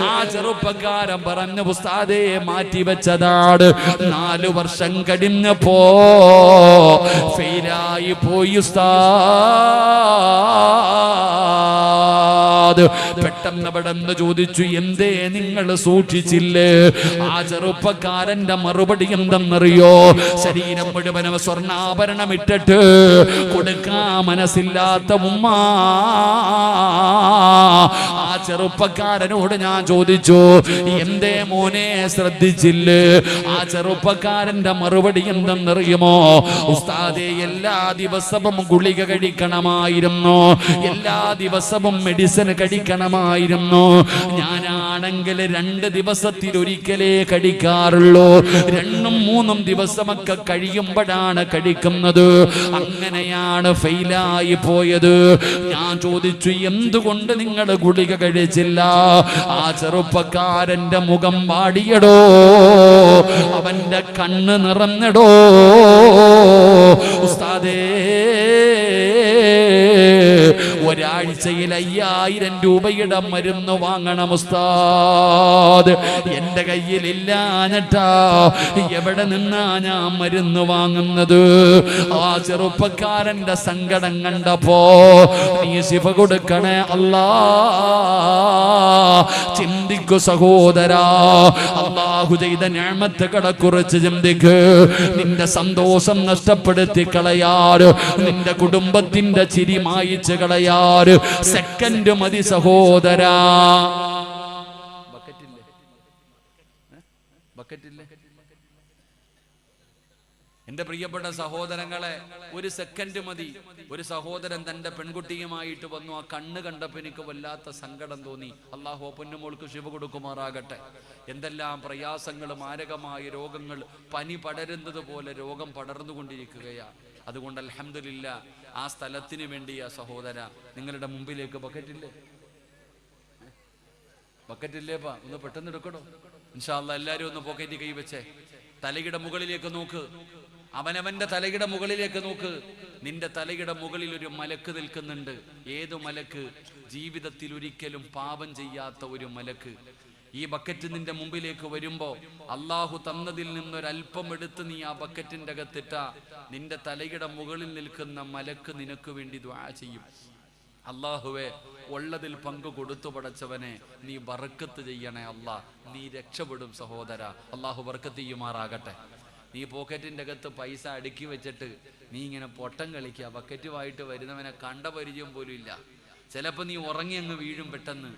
ആ ചെറുപ്പക്കാരൻ പറഞ്ഞു, ഉസ്താദേ മാറ്റിവെച്ചതാണ്. 4 വർഷം കഴിഞ്ഞപ്പോ ഫെയിലായി പോയി ഉസ്താദ്. പെട്ടെന്ന് പെട്ടെന്ന് ചോദിച്ചു, എന്തേ നിങ്ങൾ സൂക്ഷിച്ചില്ലേ? ആ ചെറുപ്പക്കാരന്റെ മറുപടി എന്തെന്നറിയോ? ശരീരം മുഴുവനും സ്വർണ്ണാഭരണം ഇട്ടിട്ട് കൊടുക്കാൻ മനസ്സില്ലാത്ത ഉമ്മ. ആ ചെറുപ്പക്കാരനോട് ഞാൻ ചോദിച്ചു, എന്തേ മോനെ ശ്രദ്ധിച്ചില്ലേ? ആ ചെറുപ്പക്കാരന്റെ മറുപടി എന്തെന്നറിയുമോ? ഉസ്താദേ, എല്ലാ ദിവസവും ഗുളിക കഴിക്കണമായിരുന്നു, എല്ലാ ദിവസവും മെഡിസിൻ കഴിക്കണമായിരുന്നു. ഞാനാണെങ്കിൽ 2 ദിവസത്തിലൊരിക്കലേ കഴിക്കാറുള്ളൂ. 2-3 ദിവസമൊക്കെ കഴിയുമ്പോഴാണ് കഴിക്കുന്നത്. അങ്ങനെയാണ് ഫെയിലായി പോയത്. ഞാൻ ചോദിച്ചു, എന്തുകൊണ്ട് നിങ്ങൾ ഗുളിക കഴിച്ചില്ല? ആ ചെറുപ്പക്കാരന്റെ മുഖം വാടിയടോ, അവന്റെ കണ്ണ് നിറഞ്ഞടോ. ഉസ്താദേ, ഒരാഴ്ചയിൽ 5000 രൂപയുടെ മരുന്ന് വാങ്ങണം ഉസ്താദ്. എന്റെ കയ്യിലില്ലാഞ്ഞിട്ടാ, എവിടെ നിന്നാ ഞാൻ മരുന്ന് വാങ്ങുന്നത്? ആ ചെറുപ്പക്കാരന്റെ സങ്കടം കണ്ടപ്പോ, നീ ശിഫ കൊടുക്കണേ അല്ലാ. ചിന്തിക്കു സഹോദരാ, അല്ലാഹു ചെയ്ത നിഅമത്തുകളെ കുറിച്ച് ചിന്തിക്ക്. നിന്റെ സന്തോഷം നഷ്ടപ്പെടുത്തി കളയാറ്, നിന്റെ കുടുംബത്തിന്റെ ചിരി മായിച്ച് കളയാറ് സെക്കൻഡ് മതി സഹോദരാ. ബക്കറ്റില്ലേ? എന്റെ പ്രിയപ്പെട്ട സഹോദരങ്ങളെ, 1 സെക്കൻഡ് മതി. ഒരു സഹോദരൻ തന്റെ പെൺകുട്ടിയുമായിട്ട് വന്നു. ആ കണ്ണ് കണ്ടപ്പോൾ എനിക്ക് വല്ലാത്ത സങ്കടം തോന്നി. അല്ലാഹു പൊന്നുമോൾക്ക് ശിവ കൊടുക്കുമാറാകട്ടെ. എന്തെല്ലാം പ്രയാസങ്ങൾ, മാരകമായ രോഗങ്ങൾ, പനി പടരുന്നത് പോലെ രോഗം പടർന്നുകൊണ്ടിരിക്കുകയാണ്. അതുകൊണ്ട് അൽഹംദുലില്ലാ, ആ സ്ഥലത്തിന് വേണ്ടിയാ സഹോദര നിങ്ങളുടെ മുമ്പിലേക്ക് ബക്കറ്റില്ലേ? ബക്കറ്റില്ലേപ്പാ? ഒന്ന് പെട്ടെന്ന് എടുക്കണോ? ഇൻഷാ അല്ലാഹ് എല്ലാവരും ഒന്ന് പോക്കറ്റ് കൈവച്ചേ. തലയുടെ മുകളിലേക്ക് നോക്ക്, അവനവന്റെ തലയുടെ മുകളിലേക്ക് നോക്ക്. നിന്റെ തലയുടെ മുകളിൽ ഒരു മലക്ക് നിൽക്കുന്നുണ്ട്. ഏതു മലക്ക്? ജീവിതത്തിൽ ഒരിക്കലും പാപം ചെയ്യാത്ത ഒരു മലക്ക്. ഈ ബക്കറ്റ് നിന്റെ മുമ്പിലേക്ക് വരുമ്പോ അള്ളാഹു തന്നതിൽ നിന്നൊരൽപ്പം എടുത്ത് നീ ആ ബക്കറ്റിന്റെ അകത്തിട്ട നിന്റെ തലയുടെ മുകളിൽ നിൽക്കുന്ന മലക്ക് നിനക്ക് വേണ്ടി ദുആ ചെയ്യും. അള്ളാഹുവേ, ഉള്ളതിൽ പങ്കു കൊടുത്തു പടച്ചവനെ, നീ ബർക്കത്ത് ചെയ്യണേ അല്ലാ, നീ രക്ഷപ്പെടും സഹോദര. അള്ളാഹു ബർക്കത്ത് ചെയ്യുമാറാകട്ടെ. നീ പോക്കറ്റിന്റെ അകത്ത് പൈസ അടുക്കി വെച്ചിട്ട് നീ ഇങ്ങനെ പൊട്ടം കളിക്കുക. ബക്കറ്റുമായിട്ട് വരുന്നവനെ കണ്ട പരിചയം പോലും ഇല്ല. ചിലപ്പോൾ നീ ഉറങ്ങി അങ്ങ് വീഴും പെട്ടെന്ന്.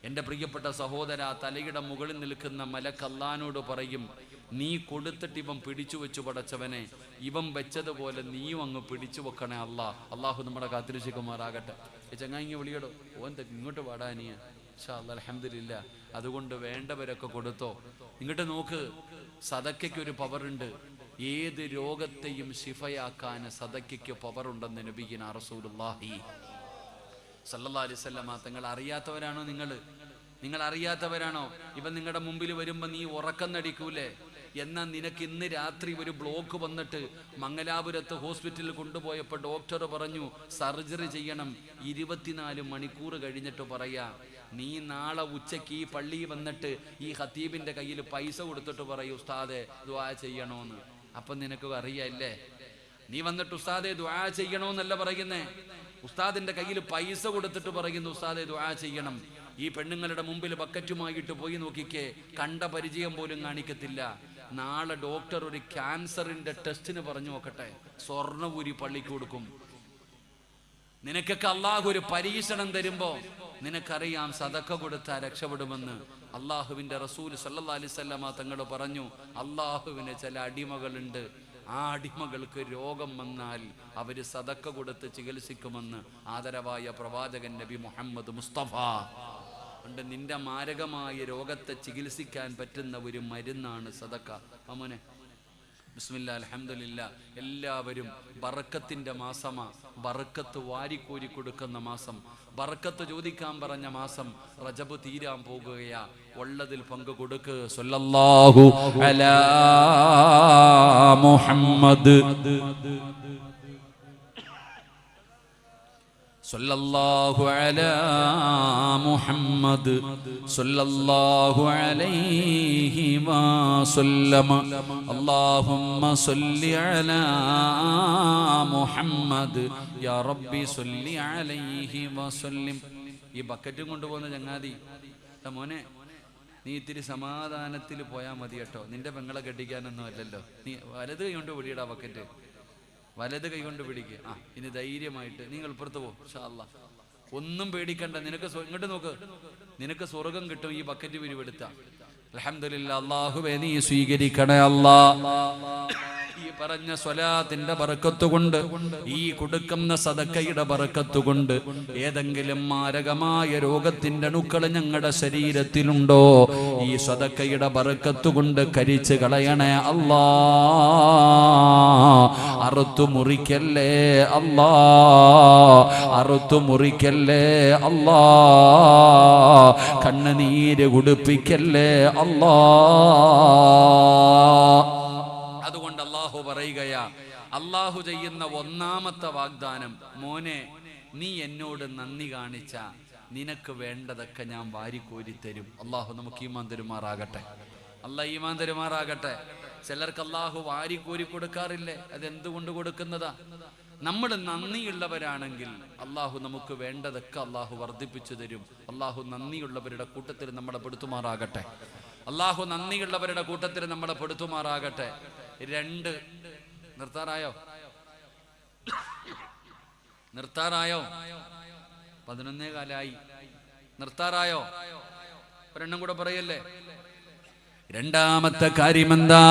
എൻ്റെ പ്രിയപ്പെട്ട സഹോദര, തലയുടെ മുകളിൽ നിൽക്കുന്ന മലക്ക് അല്ലാഹുവോട് പറയും, നീ കൊടുത്തിട്ട് ഇവൻ പിടിച്ചു വെച്ചു പടച്ചവനെ, ഇവൻ വെച്ചതുപോലെ നീയും അങ്ങ് പിടിച്ചു വെക്കണേ അള്ളാഹു നമ്മുടെ കാത്തിരിശിക്കുമാറാകട്ടെ. ചങ്ങായിങ്ങ വിളിയടോ, ഓൻ ഇങ്ങോട്ട് പാടാനിയ അൽഹംദുലില്ലാ. അതുകൊണ്ട് വേണ്ടവരൊക്കെ കൊടുത്തോ. ഇങ്ങോട്ട് നോക്ക്, സദക്കയ്ക്ക് ഒരു പവറുണ്ട്. ഏത് രോഗത്തെയും ശിഫയാക്കാൻ സദക്കയ്ക്ക് പവറുണ്ടെന്ന് നബിയിന റസൂലുള്ളാഹി സല്ലല്ലാഹു അലൈഹി വസല്ലം തങ്ങൾ. അറിയാത്തവരാണോ നിങ്ങൾ അറിയാത്തവരാണോ? ഇവൻ നിങ്ങളുടെ മുമ്പിൽ വരുമ്പോൾ നീ ഉറക്കം നടിക്കൂലേ? എന്നാൽ നിനക്ക് ഇന്ന് രാത്രി ഒരു ബ്ലോക്ക് വന്നിട്ട് മംഗലാപുരത്ത് ഹോസ്പിറ്റലിൽ കൊണ്ടുപോയപ്പോൾ ഡോക്ടർ പറഞ്ഞു സർജറി ചെയ്യണം. 24 മണിക്കൂർ കഴിഞ്ഞിട്ട് പറയാ, നീ നാളെ ഉച്ചയ്ക്ക് ഈ പള്ളിയിൽ വന്നിട്ട് ഈ ഖത്തീബിന്റെ കയ്യിൽ പൈസ കൊടുത്തിട്ട് പറയൂ ഉസ്താദെ ദുആ ചെയ്യണോന്ന്. അപ്പം നിനക്ക് അറിയാല്ലേ, നീ വന്നിട്ട് ഉസ്താദെ ദുആ ചെയ്യണോന്നല്ല പറയുന്നേ, ഉസ്താദിന്റെ കയ്യിൽ പൈസ കൊടുത്തിട്ട് പറയുന്നു ഉസ്താദെ ദുആ ചെയ്യണം. ഈ പെണ്ണുങ്ങളുടെ മുമ്പിൽ ബക്കറ്റുമായിട്ട് പോയി നോക്കിക്കേ, കണ്ട പരിചയം പോലും കാണിക്കത്തില്ല. നാളെ ഡോക്ടർ ഒരു ക്യാൻസറിന്റെ ടെസ്റ്റിന് പറഞ്ഞു നോക്കട്ടെ, സ്വർണ്ണപൂരി പള്ളിക്ക് കൊടുക്കും. നിനക്കൊക്കെ അള്ളാഹു ഒരു പരീക്ഷണം തരുമ്പോ നിനക്കറിയാം സദക്ക കൊടുത്താൽ രക്ഷപ്പെടുമെന്ന്. അള്ളാഹുവിന്റെ റസൂൽ സല്ലല്ലാഹു അലൈഹി വസല്ലം തങ്ങൾ പറഞ്ഞു, അള്ളാഹുവിന് ചില അടിമകളുണ്ട്, ആ അടിമകൾക്ക് രോഗം വന്നാൽ അവര് സദക്ക കൊടുത്ത് ചികിത്സിക്കുമെന്ന് ആദരവായ പ്രവാചകൻ നബി മുഹമ്മദ് മുസ്തഫ. ഉണ്ട്, നിന്റെ മാരകമായ രോഗത്തെ ചികിത്സിക്കാൻ പറ്റുന്ന ഒരു മരുന്നാണ് സദക്ക. അമ്മോനെ ബിസ്മില്ലാ അൽഹംദുലില്ലാ. എല്ലാവരും ബറക്കത്തിന്റെ മാസമാ, ബറക്കത്ത് വാരിക്കോരി കൊടുക്കുന്ന മാസം, ബറക്കത്ത് ചോദിക്കാൻ പറഞ്ഞ മാസം. റജബ് തീരാൻ പോകുകയാ, ഉള്ളതിൽ പങ്കു കൊടുക്ക്. സ്വല്ലല്ലാഹു അലാ മുഹമ്മദ് സല്ലല്ലാഹു അലാ മുഹമ്മദ് സല്ലല്ലാഹു അലൈഹി വസല്ലം. അല്ലാഹുമ്മ സല്ലി അലാ മുഹമ്മദ് യാ റബ്ബി സല്ലി അലൈഹി വസല്ലം. ഈ ബക്കറ്റും കൊണ്ടുപോകുന്ന ചങ്ങാതി, മോനെ നീ ഇത്തിരി സമാധാനത്തിൽ പോയാൽ മതി കേട്ടോ. നിന്റെ പെങ്ങളെ കെട്ടിക്കാനൊന്നും അല്ലല്ലോ. നീ വലത് കൈ കൊണ്ട് പിടിയടാ ബക്കറ്റ്, വലത് കൈ കൊണ്ട് പിടിക്കുക. ഇനി ധൈര്യമായിട്ട് നിങ്ങൾ ഇപ്പുറത്ത് പോകും ഇൻഷാ അല്ലാഹ്. ഒന്നും പേടിക്കണ്ട. നിനക്ക് ഇങ്ങോട്ട് നോക്ക്, നിനക്ക് സ്വർഗം കിട്ടും ഈ ബക്കറ്റ് പിരിവെടുത്ത. അൽഹംദുലില്ലാ. അല്ലാഹുവേ നീ സ്വീകരിക്കണേ അല്ലാഹ്. ഈ പറഞ്ഞ സ്വലാത്തിന്റെ ബറക്കത്ത് കൊണ്ട്, ഈ കൊടുക്കുന്ന സദക്കയുടെ ബറക്കത്ത് കൊണ്ട് ഏതെങ്കിലും മാരകമായ രോഗത്തിന്റെ അണുക്കൾ ഞങ്ങളുടെ ശരീരത്തിലുണ്ടോ, ഈ സദക്കയുടെ ബറക്കത്ത് കൊണ്ട് കരിച്ചു കളയണേ അല്ലാ. അറുത്തു മുറിക്കല്ലേ അല്ലാ, അറുത്തു മുറിക്കല്ലേ അല്ലാ. കണ്ണുനീര് കുടിപ്പിക്കല്ലേ അല്ലാ. അതുകൊണ്ട് അല്ലാഹു പറയുകയാ, അല്ലാഹു ചെയ്യുന്ന ഒന്നാമത്തെ വാഗ്ദാനം, മോനെ നീ എന്നോട് നന്ദി കാണിച്ച നിനക്ക് വേണ്ടതൊക്കെ ഞാൻ വാരിക്കോരി തരും. അല്ലാഹു നമുക്ക് ഈമാൻ തരുമാറാകട്ടെ. അല്ലാഹ് ഈമാൻ തരുമാറാകട്ടെ. ചിലർക്ക് അല്ലാഹു വാരിക്കോരി കൊടുക്കാറില്ലേ? അതെന്തുകൊണ്ട് കൊടുക്കുന്നതാ? നമ്മൾ നന്ദിയുള്ളവരാണെങ്കിൽ അല്ലാഹു നമുക്ക് വേണ്ടതൊക്കെ അല്ലാഹു വർദ്ധിപ്പിച്ചു തരും. അല്ലാഹു നന്ദിയുള്ളവരുടെ കൂട്ടത്തിൽ നമ്മളെ പെടുത്തുമാറാകട്ടെ. അല്ലാഹു നന്ദിയുള്ളവരുടെ കൂട്ടത്തിൽ നമ്മളെ പെടുത്തുമാറാകട്ടെ. 2 നിർത്താറായോ? 11:15 നിർത്താറായോ? ഒരെണ്ണം കൂടെ പറയല്ലേ. രണ്ടാമത്തെ കാര്യമെന്താ?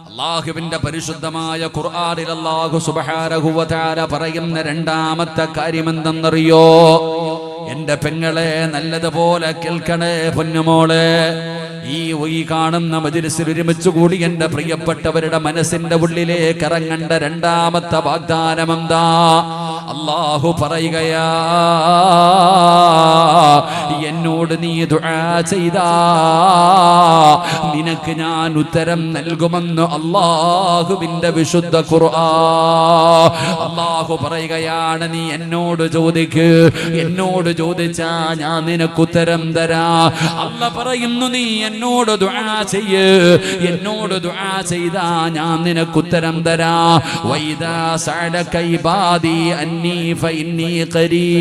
അല്ലാഹുവിന്റെ പരിശുദ്ധമായ ഖുർആനിൽ അല്ലാഹു സുബ്ഹാനഹു വ തആല പറയുന്ന രണ്ടാമത്തെ കാര്യമെന്തെന്നറിയോ? എന്റെ പെങ്ങളെ നല്ലതുപോലെ കേൾക്കണേ പൊന്നുമോളെ. ഈ കാണുന്ന മജ്‌ലിസിൽ ഒരുമിച്ച് കൂടി എന്റെ പ്രിയപ്പെട്ടവരുടെ മനസ്സിന്റെ ഉള്ളിലേക്ക് ഇറങ്ങേണ്ട രണ്ടാമത്തെ വാഗ്ദാനം എന്താ? അല്ലാഹു പറയുകയാ, എന്നോട് നീ ദുആ ചെയ്താ നിനക്ക് ഞാൻ ഉത്തരം നൽകുമെന്ന് അല്ലാഹുവിന്റെ വിശുദ്ധ ഖുർആൻ. അല്ലാഹു പറയുകയാണ്, നീ എന്നോട് ചോദിക്ക്, എന്നോട് ചോദിച്ചാ ഞാൻ നിനക്ക് ഉത്തരം തരാ. അല്ലാഹു പറയുന്നു, നീ എന്നോട് ദുആ ചെയ്യ്, എന്നോട് ദുആ ചെയ്താ ഞാൻ നിനക്ക് ഉത്തരം തരാ. വൈദാ സഅലക ഇബാദി അന്നി ഫഇന്നി ഖരീബ്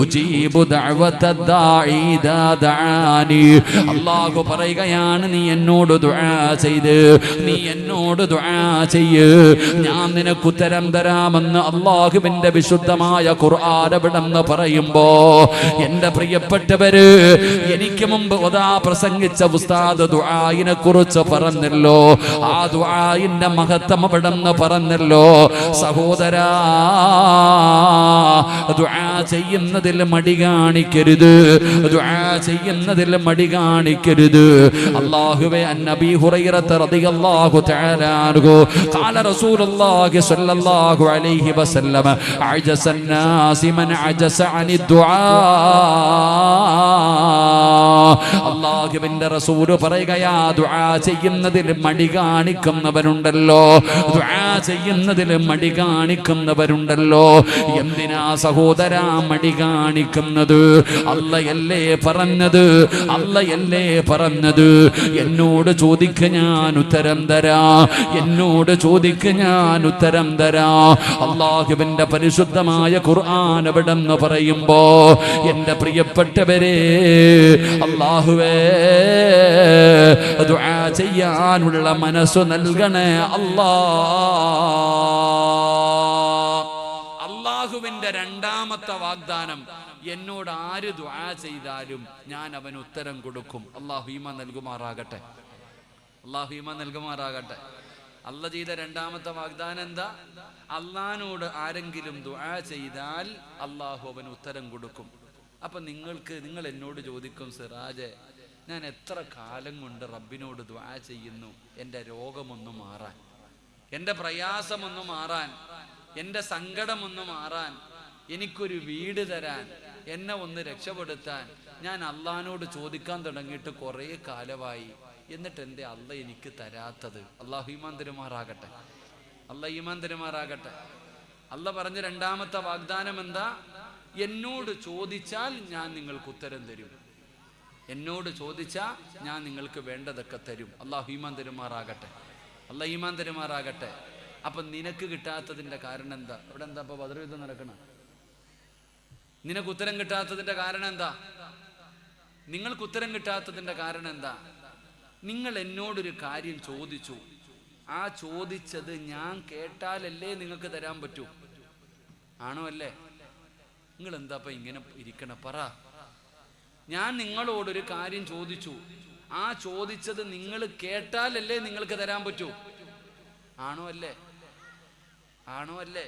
ഉജീബു ദഅവത ദാഇ ഇദാ ദഅാനി. അല്ലാഹു പറയുകയാണ്, നീ എന്നോട് ദുആ ചെയ്ത്, നീ എന്നോട് ദുആ ചെയ്യ്, ഞാൻ നിനക്ക് ഉത്തരം തരാമെന്ന് അള്ളാഹുവിന്റെ വിശുദ്ധമായ ഖുർആൻ എവിടെന്ന് പറയുമ്പോ എന്റെ പ്രിയപ്പെട്ടവര്, എനിക്ക് മുമ്പ് പ്രസംഗിച്ച ഉസ്താദ് ദുആയിനെ കുറിച്ച് പറഞ്ഞല്ലോ. ആ ദുആയിന്റെ മഹത്വം എവിടെന്ന് പറഞ്ഞല്ലോ. സഹോദരാ, ദുആ ചെയ്യുന്നതിൽ മടി കാണിക്കരുത്, ദുആ ചെയ്യുന്നതിൽ മടി കാണിക്കരുത്. അല്ലാഹുവേ, നബി ഹുറൈറ റളിയല്ലാഹു തആല അൻഹു ഖാല റസൂലുള്ളാഹി സ്വല്ലല്ലാഹു അലൈഹി വസല്ലം അജസൻ നാസി മൻ അജസ അനി ദുആ. അല്ലാഹുവിന്റെ റസൂൽ പറയുകയാ, ദുആ ചെയ്യുന്നതിൽ മടി കാണിക്കുന്നവരുണ്ടല്ലോ, ദുആ ചെയ്യുന്നതിൽ മടി കാണിക്കുന്നവരുണ്ടല്ലോ. എന്തിനാ സഹോദരാ മടി കാണിക്കുന്നത്? അല്ലയല്ലേ പറഞ്ഞത്, അല്ലയല്ലേ പറഞ്ഞത്, എന്നോട് ചോദിക്ക ഞാൻ ഉത്തരം തരാ, എന്നോട് ചോദിക്ക ഞാൻ ഉത്തരം തരാ. അല്ലാഹുവിന്റെ പരിശുദ്ധമായ ഖുർആൻ എവിടെന്ന് പറയുമ്പോ എന്റെ പ്രിയപ്പെട്ടവരെ, അല്ലാഹുവേ ദുആ ചെയ്യാനുള്ള മനസ്സ് നൽകണേ അല്ലാ. അല്ലാഹുവിന്റെ രണ്ടാമത്തെ വാഗ്ദാനം, എന്നോട് ആര് ദുആ ചെയ്താലും ഞാൻ അവന് ഉത്തരം കൊടുക്കും. അല്ലാഹു ഈമാൻ നൽകുമാറാകട്ടെ, അല്ലാഹു ഈമാൻ നൽകുമാറാകട്ടെ. അല്ല ചെയ്ത രണ്ടാമത്തെ വാഗ്ദാനം എന്താ? അള്ളാഹിനോട് ആരെങ്കിലും ദുആ ചെയ്താൽ അള്ളാഹു അവന് ഉത്തരം കൊടുക്കും. അപ്പൊ നിങ്ങൾ എന്നോട് ചോദിക്കും, സിറാജെ, ഞാൻ എത്ര കാലം കൊണ്ട് റബ്ബിനോട് ദുആ ചെയ്യുന്നു എൻ്റെ രോഗമൊന്നു മാറാൻ, എൻ്റെ പ്രയാസമൊന്നു മാറാൻ, എൻ്റെ സങ്കടമൊന്നു മാറാൻ, എനിക്കൊരു വീട് തരാൻ, എന്നെ ഒന്ന് രക്ഷപ്പെടുത്താൻ ഞാൻ അള്ളാഹിനോട് ചോദിക്കാൻ തുടങ്ങിയിട്ട് കുറേ കാലമായി, എന്നിട്ട് എൻ്റെ അല്ല എനിക്ക് തരാത്തത്. അള്ളാഹു ഈമാൻ തരുമാറാകട്ടെ, അള്ളാഹു ഈമാൻ തരുമാറാകട്ടെ. അല്ല പറഞ്ഞ രണ്ടാമത്തെ വാഗ്ദാനം എന്താ? എന്നോട് ചോദിച്ചാൽ ഞാൻ നിങ്ങൾക്ക് ഉത്തരം തരും, എന്നോട് ചോദിച്ചാൽ ഞാൻ നിങ്ങൾക്ക് വേണ്ടതൊക്കെ തരും. അള്ളാഹു ഈമാൻ തരുമാറാകട്ടെ, അള്ളാഹു ഈമാൻ തരുമാറാകട്ടെ. അപ്പൊ നിനക്ക് കിട്ടാത്തതിന്റെ കാരണം എന്താ? ഇവിടെ എന്താ ഇപ്പൊ ബദർ യുദ്ധം നടക്കണം? നിനക്ക് ഉത്തരം കിട്ടാത്തതിന്റെ കാരണം എന്താ? നിങ്ങൾക്ക് ഉത്തരം കിട്ടാത്തതിന്റെ കാരണം എന്താ? നിങ്ങൾ എന്നോടൊരു കാര്യം ചോദിച്ചു, ആ ചോദിച്ചത് ഞാൻ കേട്ടാലല്ലേ നിങ്ങൾക്ക് തരാൻ പറ്റൂ? ആണോ അല്ലേ? നിങ്ങൾ എന്താ ഇങ്ങനെ ഇരിക്കണ? പറ. ഞാൻ നിങ്ങളോടൊരു കാര്യം ചോദിച്ചു, ആ ചോദിച്ചത് നിങ്ങൾ കേട്ടാലല്ലേ നിങ്ങൾക്ക് തരാൻ പറ്റൂ? ആണോ അല്ലേ? ആണോ അല്ലേ?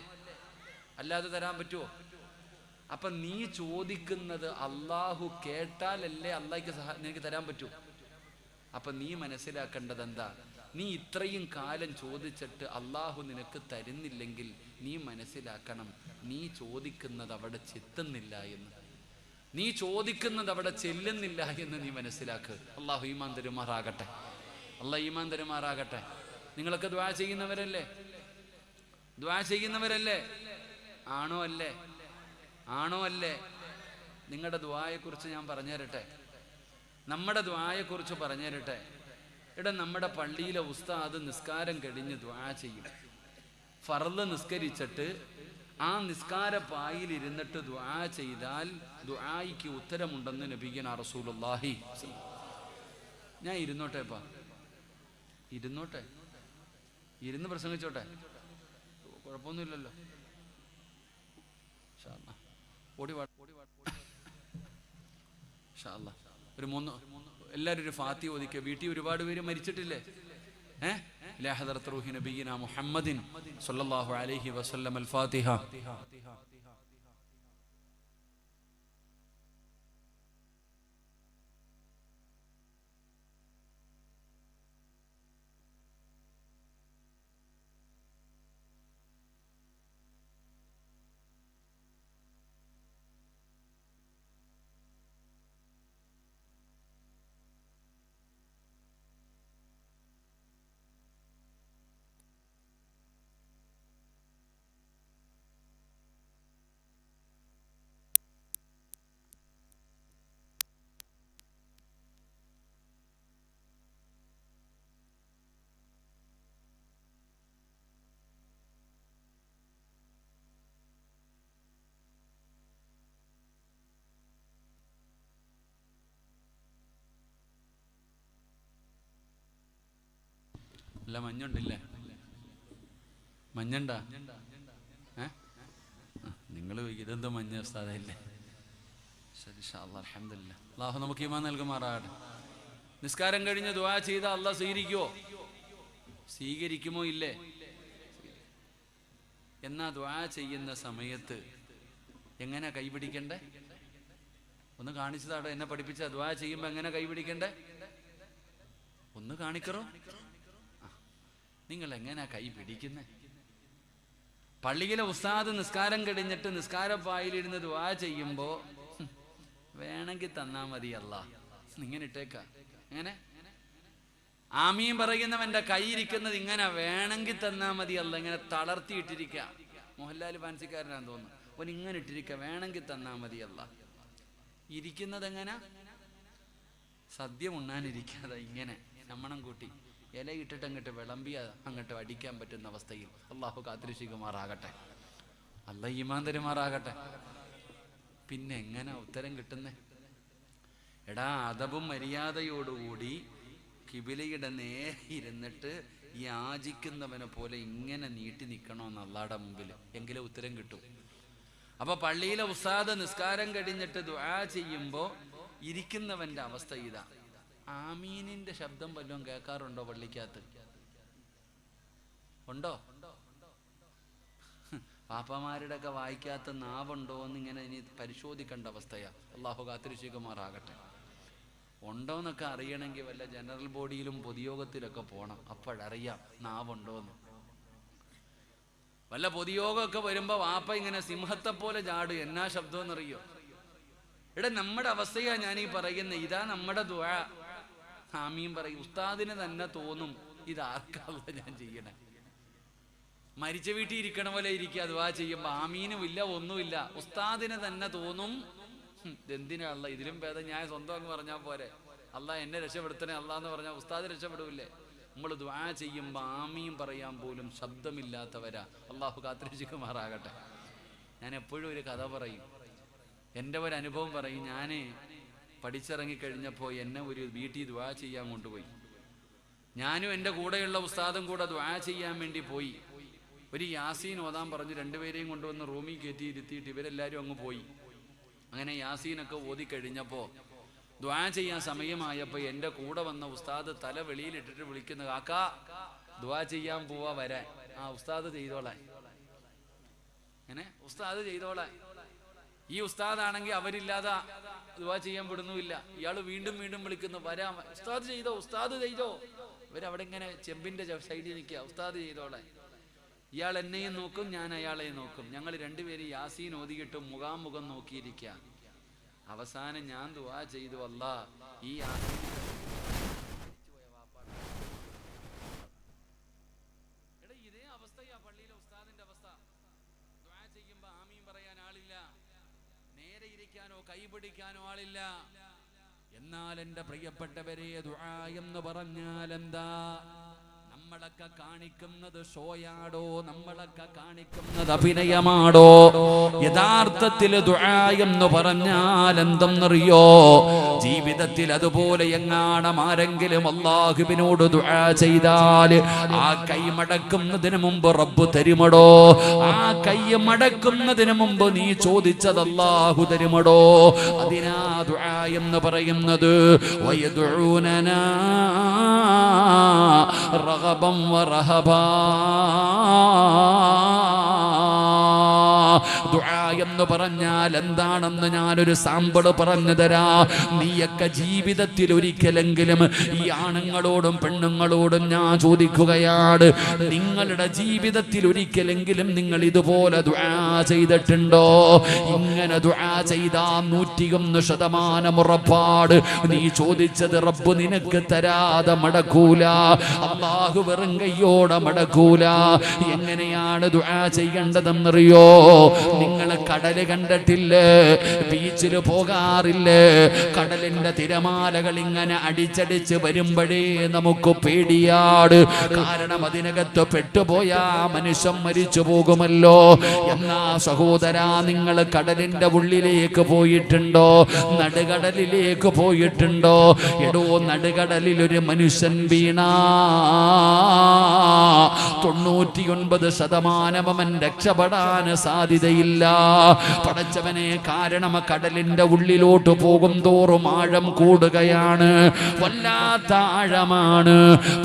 അല്ലാതെ തരാൻ പറ്റുമോ? അപ്പൊ നീ ചോദിക്കുന്നത് അള്ളാഹു കേട്ടാലല്ലേ അള്ളാഹ്ക്ക് നിനക്ക് തരാൻ പറ്റൂ. അപ്പൊ നീ മനസ്സിലാക്കേണ്ടത് എന്താ? നീ ഇത്രയും കാലം ചോദിച്ചിട്ട് അള്ളാഹു നിനക്ക് തരുന്നില്ലെങ്കിൽ നീ മനസ്സിലാക്കണം, നീ ചോദിക്കുന്നത് അവിടെ ചെത്തുന്നില്ല എന്ന്, നീ ചോദിക്കുന്നത് അവിടെ ചെല്ലുന്നില്ല എന്ന് നീ മനസ്സിലാക്ക്. അള്ളാഹു ഈമാൻ തരുമാറാകട്ടെ, അള്ളാഹു ഈമാൻ തരുമാറാകട്ടെ. നിങ്ങളൊക്കെ ദുആ ചെയ്യുന്നവരല്ലേ? ദുആ ചെയ്യുന്നവരല്ലേ? ആണോ അല്ലേ? ആണോ അല്ലേ? നിങ്ങളുടെ ദുആയെക്കുറിച്ച് ഞാൻ പറഞ്ഞു തരട്ടെ, നമ്മുടെ ദുആയെക്കുറിച്ച് പറഞ്ഞു തരട്ടെ. ഇവിടെ നമ്മുടെ പള്ളിയിലെ ഉസ്താദ് നിസ്കാരം കഴിഞ്ഞ് ദുആ ചെയ്യും. ഫർള് നിസ്കരിച്ചിട്ട് ആ നിസ്കാര പായിൽ ഇരുന്നിട്ട് ദുആ ചെയ്താൽ ദുആയ്ക്ക് ഉത്തരമുണ്ടെന്ന് നബിയുനാ റസൂലുള്ളാഹി. ഞാൻ ഇരുന്നോട്ടെപ്പാ, ഇരുന്നോട്ടെ, ഇരുന്ന് പ്രസംഗിച്ചോട്ടെ, കുഴപ്പമൊന്നുമില്ലല്ലോ. ഓടി വാ, ഒരു എല്ലാവരും ഒരു ഫാത്തിഹ ഓദിക്കുക. വീട്ടിൽ ഒരുപാട് പേര് മരിച്ചിട്ടില്ലേ? ഇലാ ഹദറത്ത് റൂഹി നബിയിനാ മുഹമ്മദിൻ സ്വല്ലല്ലാഹു അലൈഹി വസല്ലം. അൽ ഫാത്തിഹ. നല്ല മഞ്ഞുണ്ടില്ലേ? മഞ്ഞണ്ട നിങ്ങൾ ഇതെന്തോ മഞ്ഞ ഉസ്താദല്ലേ? ശരി, അൽഹംദുലില്ലാ. അല്ലാഹു നമുക്ക് ഈമാൻ നൽകുമാറാകട്ടെ. നിസ്കാരം കഴിഞ്ഞ് ദുആ ചെയ്ത അല്ലാഹ് സ്വീകരിക്കുമോ ഇല്ലേ? എന്നാ ദുആ ചെയ്യുന്ന സമയത്ത് എങ്ങനെ കൈപിടിക്കണ്ടേ? ഒന്ന് കാണിച്ചതാടോ, എന്നെ പഠിപ്പിച്ച ദുആ ചെയ്യുമ്പോ എങ്ങനെ കൈപിടിക്കണ്ടേ? ഒന്ന് കാണിക്കറോ? നിങ്ങൾ എങ്ങനെയാ കൈ പിടിക്കുന്നേ? പള്ളിയിലെ ഉസ്താദ് നിസ്കാരം കഴിഞ്ഞിട്ട് നിസ്കാരപ്പായിലിരുന്ന് ദുആ ചെയ്യുമ്പോ വേണമെങ്കിൽ തന്നാ മതി അല്ലാഹ്, ഇങ്ങനെ ഇട്ടേക്ക. എങ്ങനെ ആമീൻ പറയുന്നവന്റെ കൈ ഇരിക്കുന്നത് ഇങ്ങനെ, വേണമെങ്കിൽ തന്നാ മതി അല്ല, ഇങ്ങനെ തളർത്തിയിട്ടിരിക്കുക. മോഹൻലാൽ ഫാൻസിക്കാരനാന്ന് തോന്നുന്നു. ഓൻ ഇങ്ങനെ ഇട്ടിരിക്കുക, വേണമെങ്കിൽ തന്നാ മതി അല്ല. ഇരിക്കുന്നത് എങ്ങനെ? സദ്യ ഉണ്ണാനിരിക്കാതെ ഇങ്ങനെ നമ്മണം കൂട്ടി ഇല ഇട്ടിട്ട് അങ്ങോട്ട് വിളമ്പിയ അങ്ങോട്ട് അടിക്കാൻ പറ്റുന്ന അവസ്ഥയിൽ അള്ളാഹു കാത്തിരക്ഷിക്കുമാറാകട്ടെ. അല്ലാഹ് ഈമാൻ തരുമാറാകട്ടെ. പിന്നെ എങ്ങനെ ഉത്തരം കിട്ടുന്നേ? എടാ, അദബും മര്യാദയോടുകൂടി കിബിലയുടെ നേരെ ഇരുന്നിട്ട് യാചിക്കുന്നവനെ പോലെ ഇങ്ങനെ നീട്ടി നിൽക്കണമെന്ന് അല്ലാഹുടെ മുമ്പിൽ, എങ്കിലേ ഉത്തരം കിട്ടും. അപ്പൊ പള്ളിയിലെ ഉസ്താദ് നിസ്കാരം കഴിഞ്ഞിട്ട് ദുആ ചെയ്യുമ്പോ ഇരിക്കുന്നവന്റെ അവസ്ഥ ഇതാ. ആമീനിന്റെ ശബ്ദം വല്ലതും കേൾക്കാറുണ്ടോ പള്ളിക്കകത്ത്? ഉണ്ടോ? പാപ്പമാരുടെ ഒക്കെ വായിക്കാത്ത നാവുണ്ടോ എന്ന് ഇങ്ങനെ ഇനി പരിശോധിക്കേണ്ട അവസ്ഥയാ. അള്ളാഹു കാത്തിരക്ഷിക്കുമാറാകട്ടെ. ഉണ്ടോന്നൊക്കെ അറിയണമെങ്കിൽ വല്ല ജനറൽ ബോഡിയിലും പൊതുയോഗത്തിലൊക്കെ പോകണം, അപ്പോഴറിയാം നാവുണ്ടോന്ന്. വല്ല പൊതുയോഗമൊക്കെ വരുമ്പോ വാപ്പ ഇങ്ങനെ സിംഹത്തെ പോലെ ചാടും. എന്നാ ശബ്ദം എന്നറിയോ? ഇവിടെ നമ്മുടെ അവസ്ഥയാ ഞാനീ പറയുന്നത്. ഇതാ നമ്മുടെ ദുആ. ആമീൻ പറയും. ഉസ്താദിന് തന്നെ തോന്നും ഇതാർക്കല്ല ഞാൻ ചെയ്യണേ. മരിച്ച വീട്ടിൽ ഇരിക്കണ പോലെ ഇരിക്കുക ദുആ ചെയ്യുമ്പോ. ആമീനും ഇല്ല, ഒന്നുമില്ല. ഉസ്താദിന് തന്നെ തോന്നും എന്തിനാള്ള, ഇതിലും ഭേദം ഞാൻ സ്വന്തം അങ്ങ് പറഞ്ഞാൽ പോരെ. അല്ലാഹ് എന്നെ രക്ഷപ്പെടുത്തണേ അല്ലാന്ന് പറഞ്ഞാൽ ഉസ്താദ് രക്ഷപ്പെടൂല്ലേ? നമ്മൾ ദുആ ചെയ്യുമ്പോൾ ആമീൻ പറയാൻ പോലും ശബ്ദമില്ലാത്തവരാ. അള്ളാഹു കാത്തിരക്ഷിക്കുമാറാകട്ടെ. ഞാൻ എപ്പോഴും ഒരു കഥ പറയും, എൻ്റെ ഒരു അനുഭവം പറയും. ഞാൻ പഠിച്ചിറങ്ങിക്കഴിഞ്ഞപ്പോൾ എന്നെ ഒരു വീട്ടിൽ ദുആ ചെയ്യാൻ കൊണ്ടുപോയി. ഞാനും എൻ്റെ കൂടെയുള്ള ഉസ്താദും കൂടെ ദുആ ചെയ്യാൻ വേണ്ടി പോയി. ഒരു യാസീൻ ഓതാൻ പറഞ്ഞു. രണ്ടുപേരെയും കൊണ്ടുവന്ന് റൂമിൽ കയറ്റി ഇരുത്തിയിട്ട് ഇവരെല്ലാവരും അങ്ങ് പോയി. അങ്ങനെ യാസീനൊക്കെ ഓതിക്കഴിഞ്ഞപ്പോൾ ദുആ ചെയ്യാൻ സമയമായപ്പോൾ എൻ്റെ കൂടെ വന്ന ഉസ്താദ് തല വെളിയിലിട്ടിട്ട് വിളിക്കുന്നു, കാക്കാ ദുആ ചെയ്യാൻ പോവാ വരാൻ. ആ ഉസ്താദ് ചെയ്തോളാൻ. അങ്ങനെ ഉസ്താദ് ചെയ്തോളാൻ. ഈ ഉസ്താദാണെങ്കിൽ അവരില്ലാതെ ദുആ ചെയ്യാൻ വിടുന്നുമില്ല. ഇയാൾ വീണ്ടും വീണ്ടും വിളിക്കുന്നു, വരാം ഉസ്താദ് ചെയ്തോ, ഉസ്താദ് ചെയ്തോ. ഇവരവിടെ ഇങ്ങനെ ചെമ്പിന്റെ സൈഡിൽ നിൽക്കുക, ഉസ്താദ് ചെയ്തോളാൻ. ഇയാൾ എന്നെയും നോക്കും, ഞാൻ അയാളെയും നോക്കും. ഞങ്ങൾ രണ്ടുപേരും യാസീൻ ഓതിയിട്ട് മുഖാമുഖം നോക്കിയിരിക്കുക. അവസാനം ഞാൻ ദുആ ചെയ്തു, അല്ലാഹ് ഈ ഇതേ അവസ്ഥയാ പള്ളിയിലെ ഉസ്താദിന്റെ അവസ്ഥ. ദുആ ചെയ്യുമ്പോ ആമീൻ പറയാൻ ആളില്ല, നേരെ ഇരിക്കാനോ കൈ പിടിക്കാനോ ആളില്ല. എന്നാൽ എൻ്റെ പ്രിയപ്പെട്ടവരെ, ദുആ എന്ന് പറഞ്ഞാൽ എന്താ? നമ്മളൊക്കെ കാണിക്കുന്നത് ഷോയാടോ? നമ്മളൊക്കെ കാണിക്കുന്നത് അഭിനയമാടോ? യഥാർത്ഥത്തിൽ ദുആ എന്ന് പറഞ്ഞാൽ എന്തെന്നറിയോ? ജീവിതത്തിൽ അതുപോലെ എങ്ങാണം ആരെങ്കിലും അല്ലാഹുവിനോട് ദുആ ചെയ്താൽ ആ കൈ മടക്കുന്നതിന് മുമ്പ് റബ്ബ് തരുമടോ? ആ കൈ മടക്കുന്നതിന് മുമ്പ് നീ ചോദിച്ചത് അല്ലാഹു തരുമടോ? അതിനാ ദുആ എന്ന് പറയുന്നത്. വയദുഊനനാ റഗബൻ വറഹബാ. ദുആ എന്ന് പറഞ്ഞാൽ എന്താണെന്ന് ഞാനൊരു സാമ്പിള് പറഞ്ഞു തരാ. നീയൊക്കെ ജീവിതത്തിൽ ഒരിക്കലെങ്കിലും ഈ ആണുങ്ങളോടും പെണ്ണുങ്ങളോടും ഞാൻ ചോദിക്കുകയാണ്, നിങ്ങളുടെ ജീവിതത്തിൽ ഒരിക്കലെങ്കിലും നിങ്ങൾ ഇതുപോലെ ദുആ ചെയ്തിട്ടുണ്ടോ? ഇങ്ങനെ ദുആ ചെയ്താ 101% ഉറപ്പാട് നീ ചോദിച്ചത് റബ്ബ് നിനക്ക് തരാതെ മടക്കൂല. അല്ലാഹു വെറും കയ്യോടെ മടക്കൂല. എങ്ങനെയാണ് ദുആ ചെയ്യേണ്ടതെന്നറിയോ? നിങ്ങൾ കടല് കണ്ടിട്ടില്ലേ? ബീച്ചിൽ പോകാറില്ലേ? കടലിന്റെ തിരമാലകൾ ഇങ്ങനെ അടിച്ചടിച്ച് വരുമ്പോഴേ നമുക്ക് പേടിയാണ്. കാരണം അതിനകത്ത് പെട്ടുപോയാ മനുഷ്യൻ മരിച്ചു പോകുമല്ലോ. എന്നാ സഹോദരാ, നിങ്ങൾ കടലിന്റെ ഉള്ളിലേക്ക് പോയിട്ടുണ്ടോ? നടുകടലിലേക്ക് പോയിട്ടുണ്ടോ? എടോ, നടുകടലിൽ ഒരു മനുഷ്യൻ വീണാ 99% അവൻ രക്ഷപ്പെടാൻ സാധ്യതയില്ല. പടച്ചവനെ, കാരണം കടലിന്റെ ഉള്ളിലോട്ട് പോകും തോറും ആഴം കൂടുകയാണ്, വല്ലാത്ത ആഴമാണ്.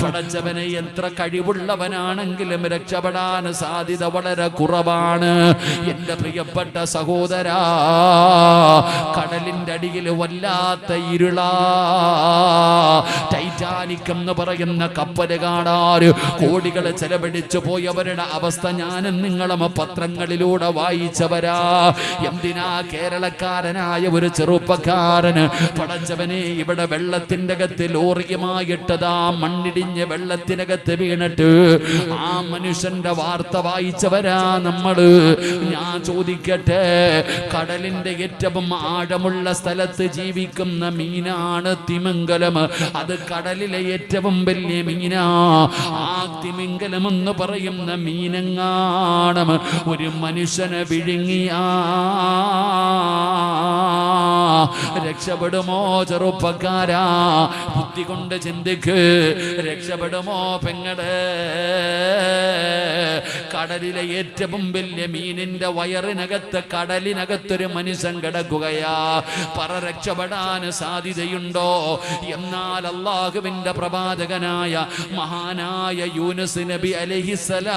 പടച്ചവനെ, എത്ര കഴിവുള്ളവനാണെങ്കിലും രക്ഷപ്പെടാൻ സാധ്യത വളരെ കുറവാണ്. എന്റെ പ്രിയപ്പെട്ട സഹോദരാ, കടലിന്റെ അടിയിൽ വല്ലാത്ത ഇരുളാ. ടൈറ്റാനിക് എന്ന് പറയുന്ന കപ്പല് കാണാൻ കോടികൾ ചെലവഴിച്ചു പോയവരുടെ അവസ്ഥ ഞാനും നിങ്ങളും പത്രങ്ങളിലൂടെ വായിച്ചവരാ. എന്തിനാ കേരളക്കാരനായ ഒരു ചെറുപ്പക്കാരന് പടച്ചവനെ ഇവിടെ വെള്ളത്തിന്റെ അകത്ത് ലോറിയുമായിട്ടതാ മണ്ണിടിഞ്ഞ് വെള്ളത്തിനകത്ത് വീണിട്ട് ആ മനുഷ്യന്റെ വാർത്ത വായിച്ചവരാ നമ്മള്. ഞാൻ ചോദിക്കട്ടെ, കടലിന്റെ ഏറ്റവും ആഴമുള്ള സ്ഥലത്ത് ജീവിക്കുന്ന മീനാണ് തിമിംഗലം. അത് കടലിലെ ഏറ്റവും വലിയ മീനാ. ആ തിമിംഗലം എന്ന് പറയുന്ന മീനെങ്ങാണം ഒരു മനുഷ്യനെ വിഴുങ്ങിയാ രക്ഷപ്പെടുമോ ചെറുപ്പക്കാരാ? ബുദ്ധി കൊണ്ട് ചിന്തിക്ക്. രക്ഷപ്പെടുമോ പെങ്ങളെ? കടലിലെ ഏറ്റവും വലിയ മീനിന്റെ വയറിനകത്ത് കടലിനകത്തൊരു മനുഷ്യൻ കിടക്കുകയാ. രക്ഷപ്പെടാൻ സാധ്യതയുണ്ടോ? എന്നാൽ അല്ലാഹുവിന്റെ പ്രവാചകനായ മഹാനായ യൂനുസ് നബി അലൈഹിസ്സലാം,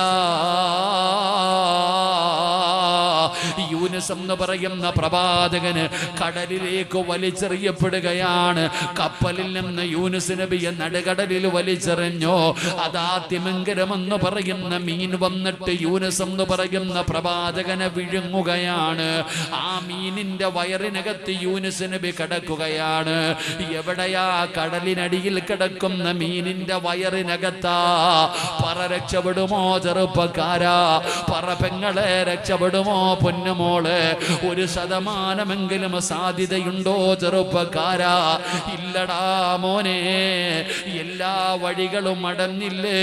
യൂനുസ് എന്ന് പറയുന്ന പ്രവാചകന് കടലിലേക്ക് വലിച്ചെറിയപ്പെടുകയാണ്. കപ്പലിൽ നിന്ന് യൂനുസ് നബിയെ നടുകടലിൽ വലിച്ചെറിഞ്ഞു. അതാ തിമിംഗലം എന്ന് പറയുന്ന മീൻ വന്നിട്ട് യൂനുസ് എന്ന് പറയുന്ന പ്രവാചകനെ വിഴുങ്ങുകയാണ്. ആ മീനിന്റെ വയറിനകത്ത് യൂനുസ് നബി കിടക്കുകയാണ്. എവിടെയാ? കടലിനടിയിൽ കിടക്കുന്ന മീനിന്റെ വയറിനകത്താ. രക്ഷപ്പെടുമോ ചെറുപ്പക്കാരാ? പെങ്ങളെ, രക്ഷപ്പെടുമോ പൊന്നുമോളെ? 1% സാധ്യതയുണ്ടോ ചെറുപ്പക്കാരാ? ഇല്ലടാ മോനെ. എല്ലാ വഴികളും അടഞ്ഞില്ലേ?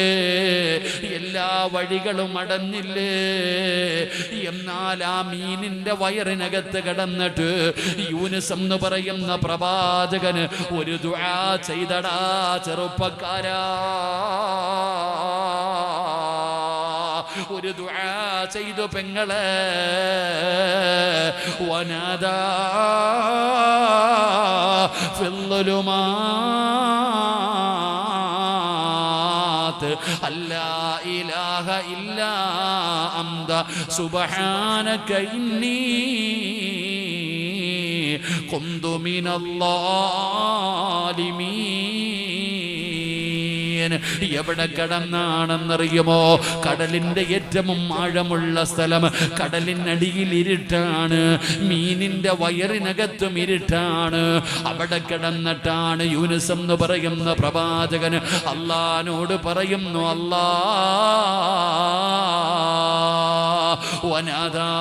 എല്ലാ വഴികളും അടഞ്ഞില്ലേ? എന്നാൽ ആ മീനിന്റെ വയറിനകത്ത് കിടന്നിട്ട് യൂനുസ് എന്ന് പറയുന്ന പ്രവാചകന് ഒരു ദുആ ചെയ്തടാ ചെറുപ്പക്കാരാ. ഒരു ദുആ ചെയ്തു പെങ്ങളെ. വനാദാ ഫിൽളുലുമാത് അല്ലാ ഇലാഹ ഇല്ലാ അന്ത സുബ്ഹാനക ഇന്നി കുന്തു മിനല്ലാലിമീൻ. എവിടെ കിടന്നാണെന്നറിയുമോ? കടലിന്റെ ഏറ്റവും ആഴമുള്ള സ്ഥലം. കടലിനടിയിൽ ഇരുട്ടാണ്, മീനിന്റെ വയറിനകത്തും ഇരുട്ടാണ്. അവിടെ കിടന്നിട്ടാണ് യൂനുസ് എന്ന് പറയുന്ന പ്രവാചകന് അല്ലാഹുവോട് പറയുന്നു, അല്ലാ വനാദാ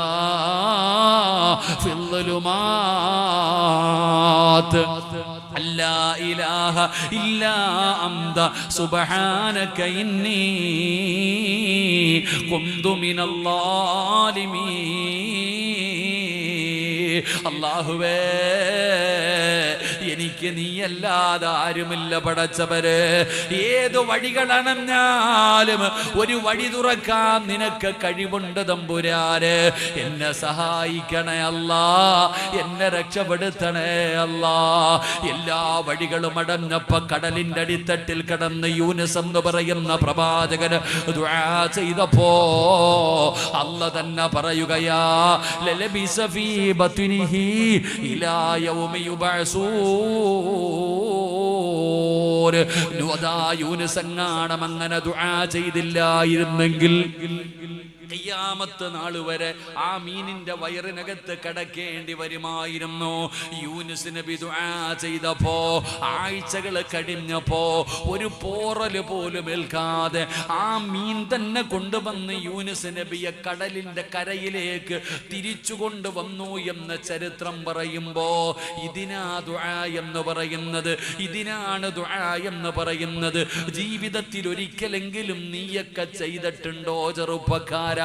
ഫിൽളുലുമാത് അല്ലാ ഇലാഹ ഇല്ലാ അന്ത സുബ്ഹാനക ഇന്നി കുന്തു മിനല്ലാലിമീൻ. അല്ലാഹുവേ, എനിക്ക് നീയല്ലാതെ ആരുമില്ല പടച്ചവരെ. ഏതു വഴികളണഞ്ഞാലും ഒരു വഴി തുറക്കാൻ നിനക്ക് കഴിവുണ്ട് തമ്പുരാനെ. എന്നെ സഹായിക്കണേ അല്ലാ, എന്നെ രക്ഷപ്പെടുത്തണേ അല്ലാ. എല്ലാ വഴികളും അടഞ്ഞപ്പോ കടലിന്റെ അടിത്തട്ടിൽ കിടന്ന് യൂനുസ് എന്ന് പറയുന്ന പ്രവാചകന് ദുആ ചെയ്തപ്പോ അല്ല തന്നെ പറയുകയാ, ലലബിസ ഫീ ബത്നിഹി ഇലാ യൗമി യൂനുസ് എങ്ങാണം അങ്ങനെ ദുആ ചെയ്തില്ലായിരുന്നെങ്കിൽ ഖിയാമത്ത് നാൾ വരെ ആ മീനിന്റെ വയറിനകത്ത് കിടക്കേണ്ടി വരുമായിരുന്നു. യൂനുസ് നബി ദുആ ചെയ്തപ്പോ, ആഴ്ചകൾ കഴിഞ്ഞപ്പോ ഒരു പോറല് പോലും ഏൽക്കാതെ ആ മീൻ തന്നെ കൊണ്ടുവന്ന് യൂനുസ് നബിയെ കടലിന്റെ കരയിലേക്ക് തിരിച്ചു കൊണ്ടുവന്നു എന്ന് ചരിത്രം പറയുമ്പോ, ഇതിനാ ദുആ എന്ന് പറയുന്നത്, ഇതിനാണ് ദുആ എന്ന് പറയുന്നത്. ജീവിതത്തിൽ ഒരിക്കലെങ്കിലും നീയൊക്കെ ചെയ്തിട്ടുണ്ടോ ചെറുപ്പക്കാരാ?